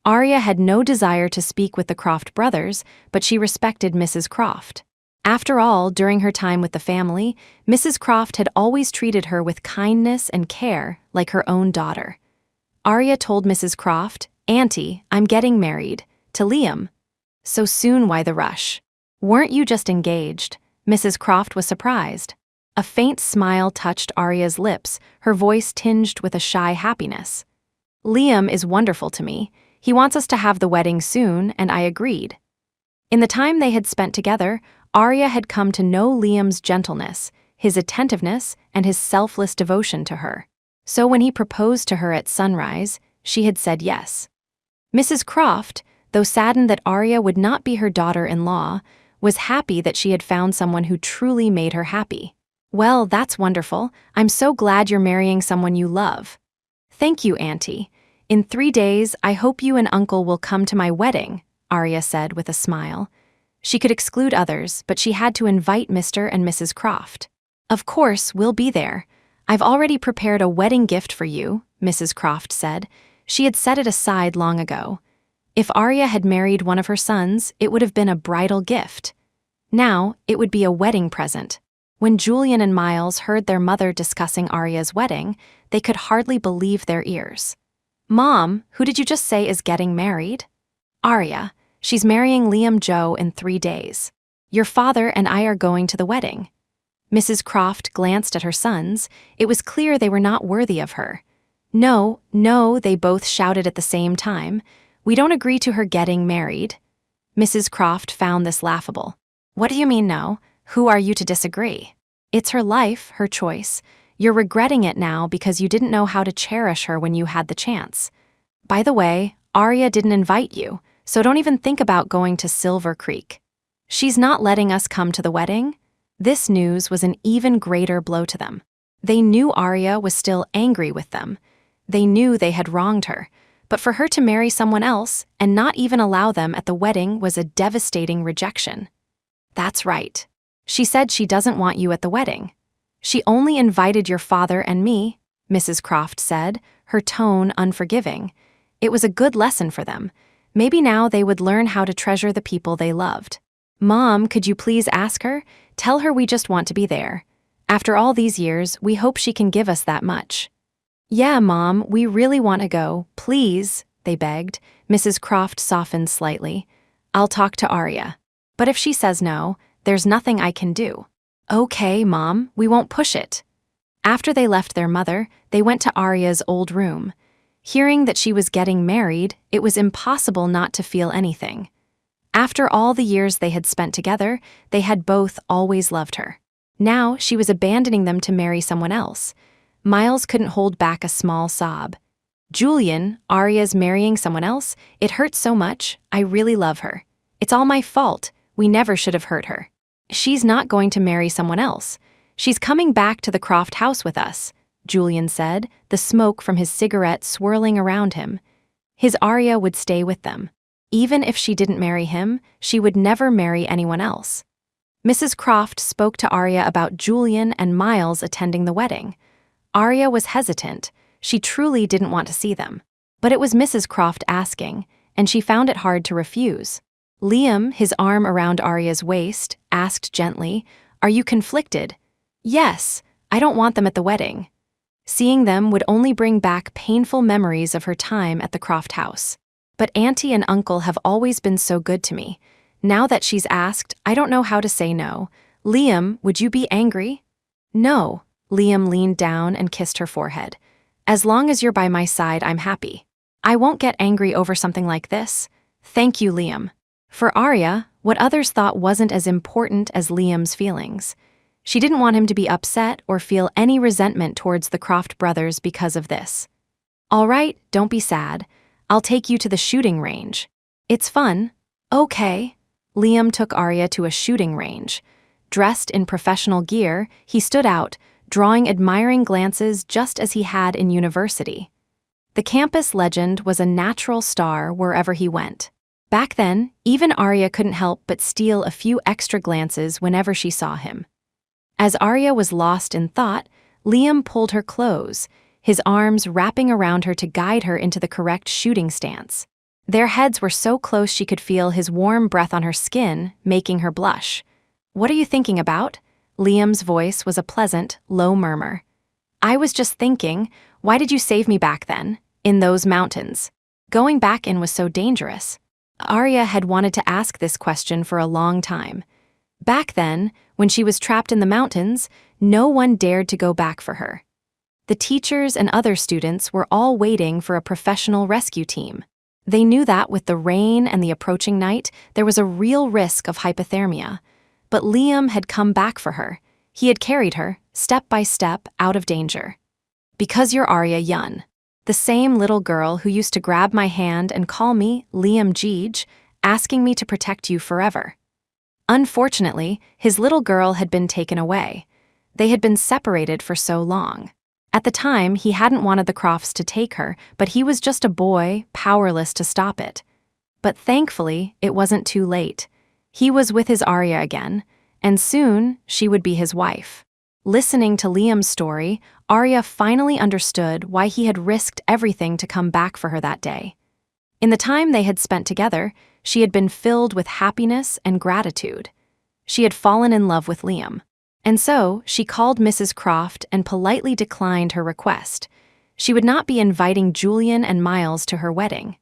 Arya had no desire to speak with the Croft brothers, but she respected Mrs. Croft. After all, during her time with the family, Mrs. Croft had always treated her with kindness and care, like her own daughter. Arya told Mrs. Croft, "Auntie, I'm getting married. To Liam." "So soon, why the rush? Weren't you just engaged?" Mrs. Croft was surprised. A faint smile touched Arya's lips, her voice tinged with a shy happiness. "Liam is wonderful to me. He wants us to have the wedding soon, and I agreed." In the time they had spent together, Arya had come to know Liam's gentleness, his attentiveness, and his selfless devotion to her. So when he proposed to her at sunrise, she had said yes. Mrs. Croft, though saddened that Arya would not be her daughter-in-law, was happy that she had found someone who truly made her happy. "Well, that's wonderful. I'm so glad you're marrying someone you love." "Thank you, Auntie. In 3 days, I hope you and Uncle will come to my wedding," Arya said with a smile. She could exclude others, but she had to invite Mr. and Mrs. Croft. "Of course, we'll be there. I've already prepared a wedding gift for you," Mrs. Croft said. She had set it aside long ago. If Arya had married one of her sons, it would have been a bridal gift. Now, it would be a wedding present. When Julian and Miles heard their mother discussing Arya's wedding, they could hardly believe their ears. "Mom, who did you just say is getting married?" "Arya. She's marrying Liam Joe in 3 days. Your father and I are going to the wedding." Mrs. Croft glanced at her sons. It was clear they were not worthy of her. "No, no," they both shouted at the same time. "We don't agree to her getting married." Mrs. Croft found this laughable. "What do you mean no? Who are you to disagree? It's her life, her choice. You're regretting it now because you didn't know how to cherish her when you had the chance. By the way, Arya didn't invite you, so don't even think about going to Silver Creek. She's not letting us come to the wedding." This news was an even greater blow to them. They knew Arya was still angry with them. They knew they had wronged her, but for her to marry someone else and not even allow them at the wedding was a devastating rejection. "That's right. She said she doesn't want you at the wedding. She only invited your father and me," Mrs. Croft said, her tone unforgiving. It was a good lesson for them. Maybe now they would learn how to treasure the people they loved. "Mom, could you please ask her? Tell her we just want to be there. After all these years, we hope she can give us that much." "Yeah, Mom, we really want to go. Please," they begged. Mrs. Croft softened slightly. "I'll talk to Arya. But if she says no, there's nothing I can do." "Okay, Mom, we won't push it." After they left their mother, they went to Arya's old room. Hearing that she was getting married, it was impossible not to feel anything. After all the years they had spent together, they had both always loved her. Now she was abandoning them to marry someone else. Miles couldn't hold back a small sob. "Julian, Arya's marrying someone else? It hurts so much. I really love her. It's all my fault. We never should have hurt her. She's not going to marry someone else. She's coming back to the Croft house with us," Julian said, the smoke from his cigarette swirling around him. His Arya would stay with them. Even if she didn't marry him, she would never marry anyone else. Mrs. Croft spoke to Arya about Julian and Miles attending the wedding. Arya was hesitant. She truly didn't want to see them. But it was Mrs. Croft asking, and she found it hard to refuse. Liam, his arm around Arya's waist, asked gently, "Are you conflicted?" "Yes, I don't want them at the wedding." Seeing them would only bring back painful memories of her time at the Croft house. "But Auntie and Uncle have always been so good to me. Now that she's asked, I don't know how to say no. Liam, would you be angry?" "No." Liam leaned down and kissed her forehead. "As long as you're by my side, I'm happy. I won't get angry over something like this. Thank you, Liam." For Arya, what others thought wasn't as important as Liam's feelings. She didn't want him to be upset or feel any resentment towards the Croft brothers because of this. "All right, don't be sad. I'll take you to the shooting range. It's fun." "Okay." Liam took Arya to a shooting range. Dressed in professional gear, he stood out, drawing admiring glances just as he had in university. The campus legend was a natural star wherever he went. Back then, even Arya couldn't help but steal a few extra glances whenever she saw him. As Arya was lost in thought, Liam pulled her close, his arms wrapping around her to guide her into the correct shooting stance. Their heads were so close she could feel his warm breath on her skin, making her blush. "What are you thinking about?" Liam's voice was a pleasant, low murmur. "I was just thinking, why did you save me back then, in those mountains? Going back in was so dangerous." Arya had wanted to ask this question for a long time. Back then, when she was trapped in the mountains, no one dared to go back for her. The teachers and other students were all waiting for a professional rescue team. They knew that with the rain and the approaching night, there was a real risk of hypothermia. But Liam had come back for her. He had carried her, step by step, out of danger. "Because you're Arya Yun, the same little girl who used to grab my hand and call me Liam Jeej, asking me to protect you forever." Unfortunately, his little girl had been taken away. They had been separated for so long. At the time, he hadn't wanted the Crofts to take her, but he was just a boy, powerless to stop it. But thankfully, it wasn't too late. He was with his Arya again, and soon she would be his wife. Listening to Liam's story, Arya finally understood why he had risked everything to come back for her that day. In the time they had spent together, she had been filled with happiness and gratitude. She had fallen in love with Liam. And so, she called Mrs. Croft and politely declined her request. She would not be inviting Julian and Miles to her wedding.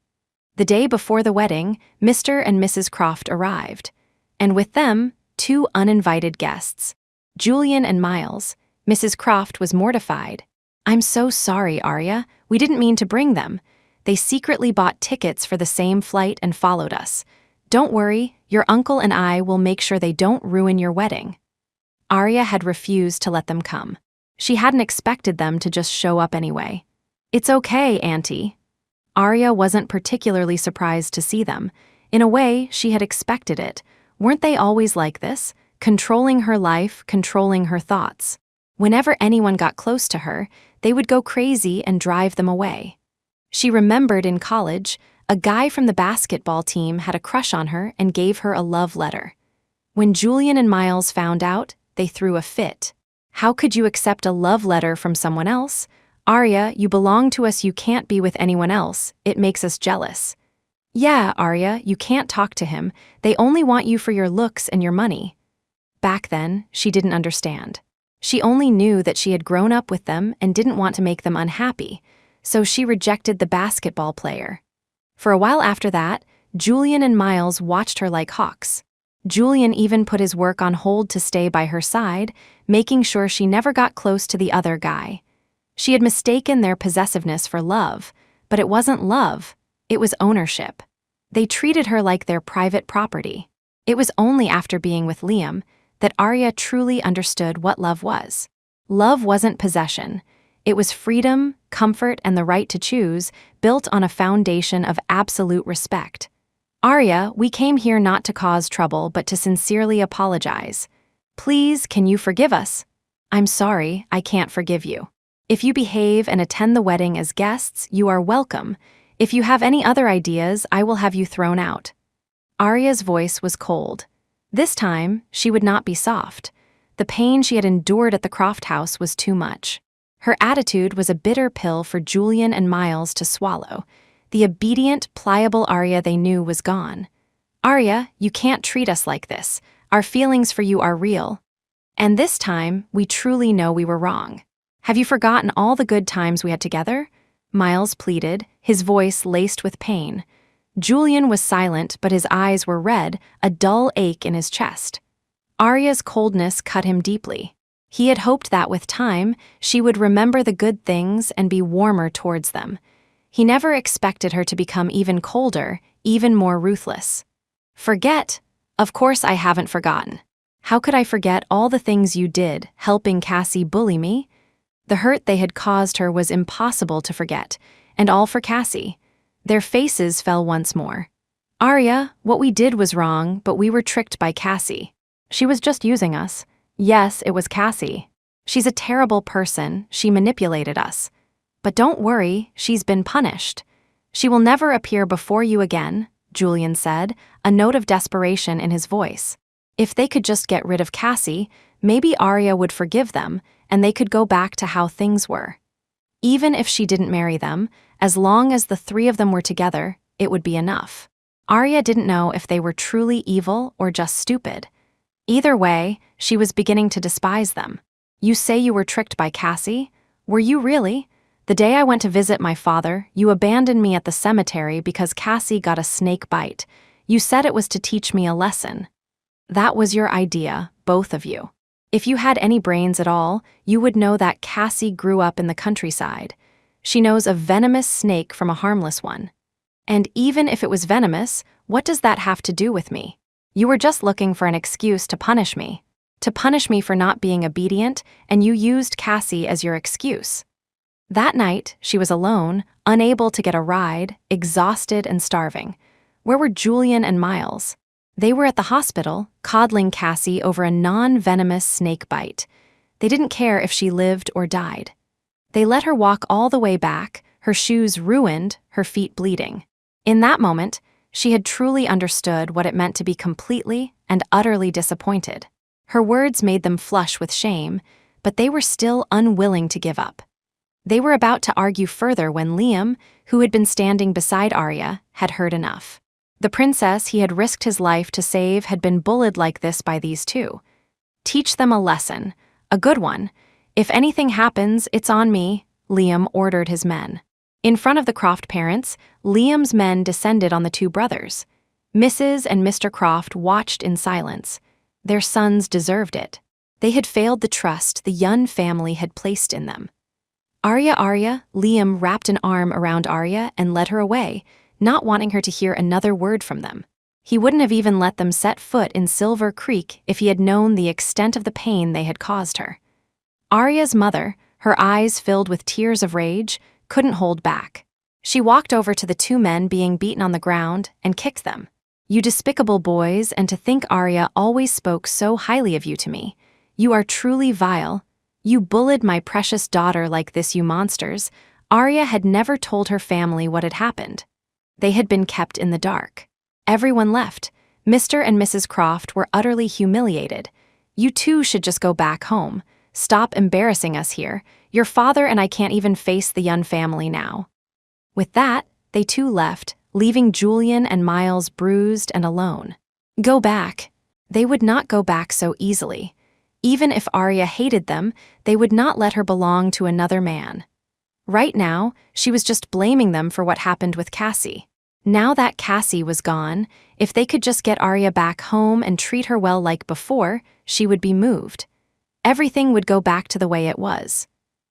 The day before the wedding, Mr. and Mrs. Croft arrived. And with them, 2 uninvited guests. Julian and Miles. Mrs. Croft was mortified. "I'm so sorry, Arya. We didn't mean to bring them. They secretly bought tickets for the same flight and followed us. Don't worry, your uncle and I will make sure they don't ruin your wedding." Arya had refused to let them come. She hadn't expected them to just show up anyway. "It's okay, Auntie." Arya wasn't particularly surprised to see them. In a way, she had expected it. Weren't they always like this? Controlling her life, controlling her thoughts. Whenever anyone got close to her, they would go crazy and drive them away. She remembered in college, a guy from the basketball team had a crush on her and gave her a love letter. When Julian and Miles found out, they threw a fit. "How could you accept a love letter from someone else? Arya, you belong to us, you can't be with anyone else, it makes us jealous." "Yeah, Arya, you can't talk to him, they only want you for your looks and your money." Back then, she didn't understand. She only knew that she had grown up with them and didn't want to make them unhappy, so she rejected the basketball player. For a while after that, Julian and Miles watched her like hawks. Julian even put his work on hold to stay by her side, making sure she never got close to the other guy. She had mistaken their possessiveness for love, but it wasn't love, it was ownership. They treated her like their private property. It was only after being with Liam that Arya truly understood what love was. Love wasn't possession. It was freedom, comfort, and the right to choose, built on a foundation of absolute respect. "Arya, we came here not to cause trouble, but to sincerely apologize. Please, can you forgive us?" "I'm sorry, I can't forgive you. If you behave and attend the wedding as guests, you are welcome. If you have any other ideas, I will have you thrown out." Arya's voice was cold. This time, she would not be soft. The pain she had endured at the Croft house was too much. Her attitude was a bitter pill for Julian and Miles to swallow. The obedient, pliable Arya they knew was gone. "Arya, you can't treat us like this. Our feelings for you are real. And this time, we truly know we were wrong. Have you forgotten all the good times we had together?" Miles pleaded, his voice laced with pain. Julian was silent, but his eyes were red, a dull ache in his chest. Arya's coldness cut him deeply. He had hoped that with time, she would remember the good things and be warmer towards them. He never expected her to become even colder, even more ruthless. "Forget? Of course I haven't forgotten. How could I forget all the things you did, helping Cassie bully me?" The hurt they had caused her was impossible to forget, and all for Cassie. Their faces fell once more. "Arya, what we did was wrong, but we were tricked by Cassie. She was just using us. Yes, it was Cassie. She's a terrible person, she manipulated us." But don't worry, she's been punished. She will never appear before you again, Julian said, a note of desperation in his voice. If they could just get rid of Cassie, maybe Arya would forgive them, and they could go back to how things were. Even if she didn't marry them, as long as the three of them were together, it would be enough. Arya didn't know if they were truly evil or just stupid. Either way, she was beginning to despise them. You say you were tricked by Cassie? Were you really? The day I went to visit my father, you abandoned me at the cemetery because Cassie got a snake bite. You said it was to teach me a lesson. That was your idea, both of you. If you had any brains at all, you would know that Cassie grew up in the countryside. She knows a venomous snake from a harmless one. And even if it was venomous, what does that have to do with me? You were just looking for an excuse to punish me. To punish me for not being obedient, and you used Cassie as your excuse. That night, she was alone, unable to get a ride, exhausted and starving. Where were Julian and Miles? They were at the hospital, coddling Cassie over a non-venomous snake bite. They didn't care if she lived or died. They let her walk all the way back, her shoes ruined, her feet bleeding. In that moment, she had truly understood what it meant to be completely and utterly disappointed. Her words made them flush with shame, but they were still unwilling to give up. They were about to argue further when Liam, who had been standing beside Arya, had heard enough. The princess he had risked his life to save had been bullied like this by these two. Teach them a lesson, a good one. If anything happens, it's on me, Liam ordered his men. In front of the Croft parents, Liam's men descended on the two brothers. Mrs. and Mr. Croft watched in silence. Their sons deserved it. They had failed the trust the Yun family had placed in them. Arya, Liam wrapped an arm around Arya and led her away, not wanting her to hear another word from them. He wouldn't have even let them set foot in Silver Creek if he had known the extent of the pain they had caused her. Arya's mother, her eyes filled with tears of rage, couldn't hold back. She walked over to the two men being beaten on the ground and kicked them. You despicable boys, and to think Arya always spoke so highly of you to me. You are truly vile. You bullied my precious daughter like this, you monsters. Arya had never told her family what had happened. They had been kept in the dark. Everyone left. Mr. and Mrs. Croft were utterly humiliated. You two should just go back home. Stop embarrassing us here. Your father and I can't even face the Yun family now. With that, they too left, leaving Julian and Miles bruised and alone. Go back. They would not go back so easily. Even if Arya hated them, they would not let her belong to another man. Right now, she was just blaming them for what happened with Cassie. Now that Cassie was gone, if they could just get Arya back home and treat her well like before, she would be moved. Everything would go back to the way it was.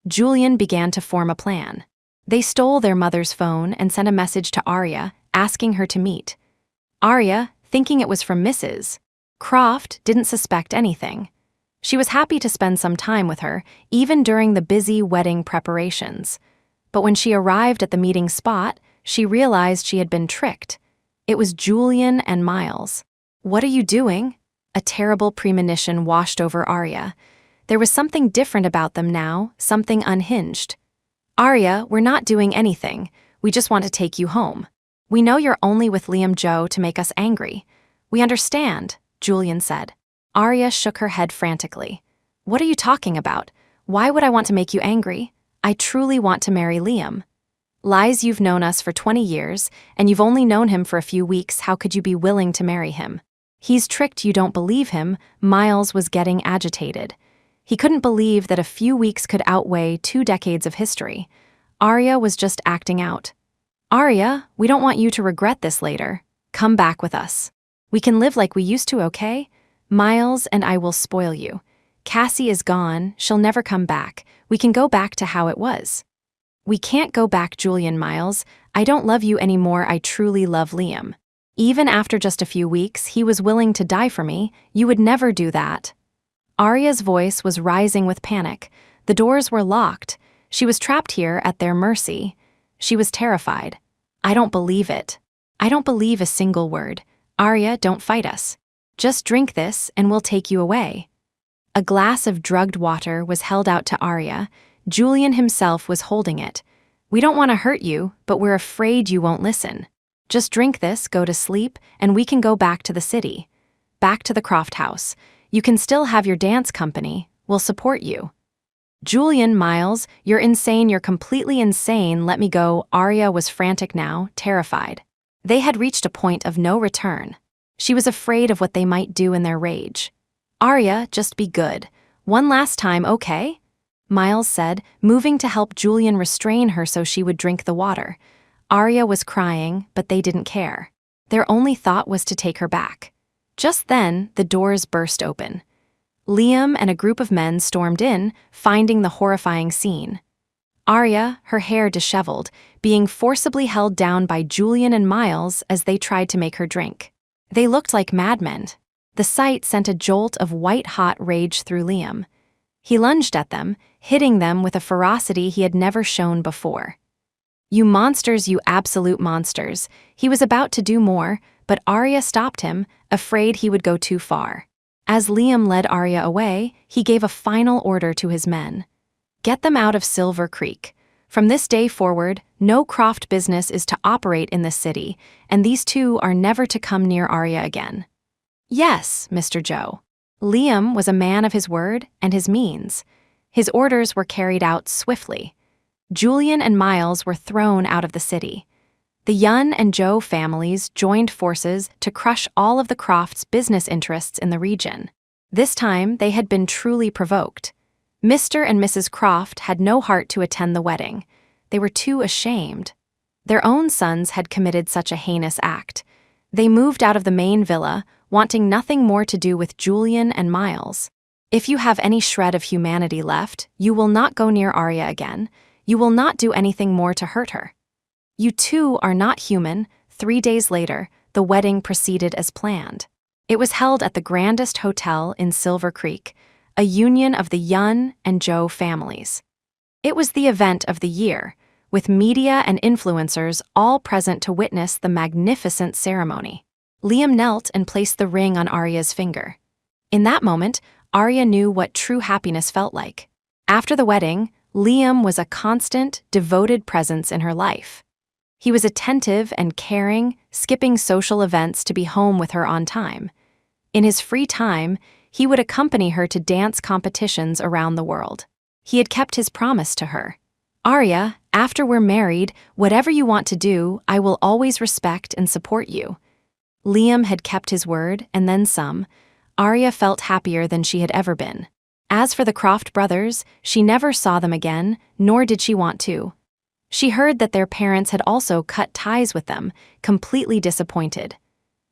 Julian began to form a plan. They stole their mother's phone and sent a message to Arya, asking her to meet. Arya, thinking it was from Mrs. Croft, didn't suspect anything. She was happy to spend some time with her, even during the busy wedding preparations. But when she arrived at the meeting spot, she realized she had been tricked. It was Julian and Miles. What are you doing? A terrible premonition washed over Arya. There was something different about them now, something unhinged. Arya, we're not doing anything. We just want to take you home. We know you're only with Liam Joe to make us angry. We understand, Julian said. Arya shook her head frantically. What are you talking about? Why would I want to make you angry? I truly want to marry Liam. Lies, you've known us for 20 years, and you've only known him for a few weeks. How could you be willing to marry him? He's tricked you, don't believe him. Miles was getting agitated. He couldn't believe that a few weeks could outweigh 2 decades of history. Arya was just acting out. Arya, we don't want you to regret this later. Come back with us. We can live like we used to, okay? Miles and I will spoil you. Cassie is gone, she'll never come back. We can go back to how it was. We can't go back, Julian. Miles. I don't love you anymore. I truly love Liam. Even after just a few weeks, he was willing to die for me. You would never do that. Arya's voice was rising with panic. The doors were locked. She was trapped here at their mercy. She was terrified. I don't believe it. I don't believe a single word. Arya, don't fight us. Just drink this and we'll take you away. A glass of drugged water was held out to Arya. Julian himself was holding it. "We don't want to hurt you, but we're afraid you won't listen. Just drink this, go to sleep, and we can go back to the city. Back to the Croft house. You can still have your dance company. We'll support you." "Julian, Miles, you're insane, you're completely insane, let me go." Arya was frantic now, terrified. They had reached a point of no return. She was afraid of what they might do in their rage. "Arya, just be good. One last time, okay?" Miles said, moving to help Julian restrain her so she would drink the water. Arya was crying, but they didn't care. Their only thought was to take her back. Just then, the doors burst open. Liam and a group of men stormed in, finding the horrifying scene. Arya, her hair disheveled, being forcibly held down by Julian and Miles as they tried to make her drink. They looked like madmen. The sight sent a jolt of white-hot rage through Liam. He lunged at them, hitting them with a ferocity he had never shown before. "You monsters, you absolute monsters." He was about to do more, but Arya stopped him, afraid he would go too far. As Liam led Arya away, he gave a final order to his men. "Get them out of Silver Creek. From this day forward, no Croft business is to operate in this city, and these two are never to come near Arya again." "Yes, Mr. Joe." Liam was a man of his word and his means. His orders were carried out swiftly. Julian and Miles were thrown out of the city. The Yun and Joe families joined forces to crush all of the Crofts' business interests in the region. This time, they had been truly provoked. Mr. and Mrs. Croft had no heart to attend the wedding. They were too ashamed. Their own sons had committed such a heinous act. They moved out of the main villa, wanting nothing more to do with Julian and Miles. "If you have any shred of humanity left, you will not go near Arya again. You will not do anything more to hurt her. You two are not human." 3 days later, the wedding proceeded as planned. It was held at the grandest hotel in Silver Creek, a union of the Yun and Joe families. It was the event of the year, with media and influencers all present to witness the magnificent ceremony. Liam knelt and placed the ring on Arya's finger. In that moment, Arya knew what true happiness felt like. After the wedding, Liam was a constant, devoted presence in her life. He was attentive and caring, skipping social events to be home with her on time. In his free time, he would accompany her to dance competitions around the world. He had kept his promise to her. "Arya, after we're married, whatever you want to do, I will always respect and support you." Liam had kept his word, and then some. Arya felt happier than she had ever been. As for the Croft brothers, she never saw them again, nor did she want to. She heard that their parents had also cut ties with them, completely disappointed.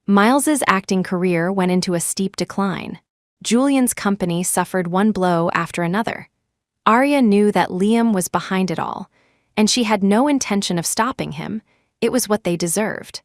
Miles's acting career went into a steep decline. Julian's company suffered one blow after another. Arya knew that Liam was behind it all, and she had no intention of stopping him. It was what they deserved.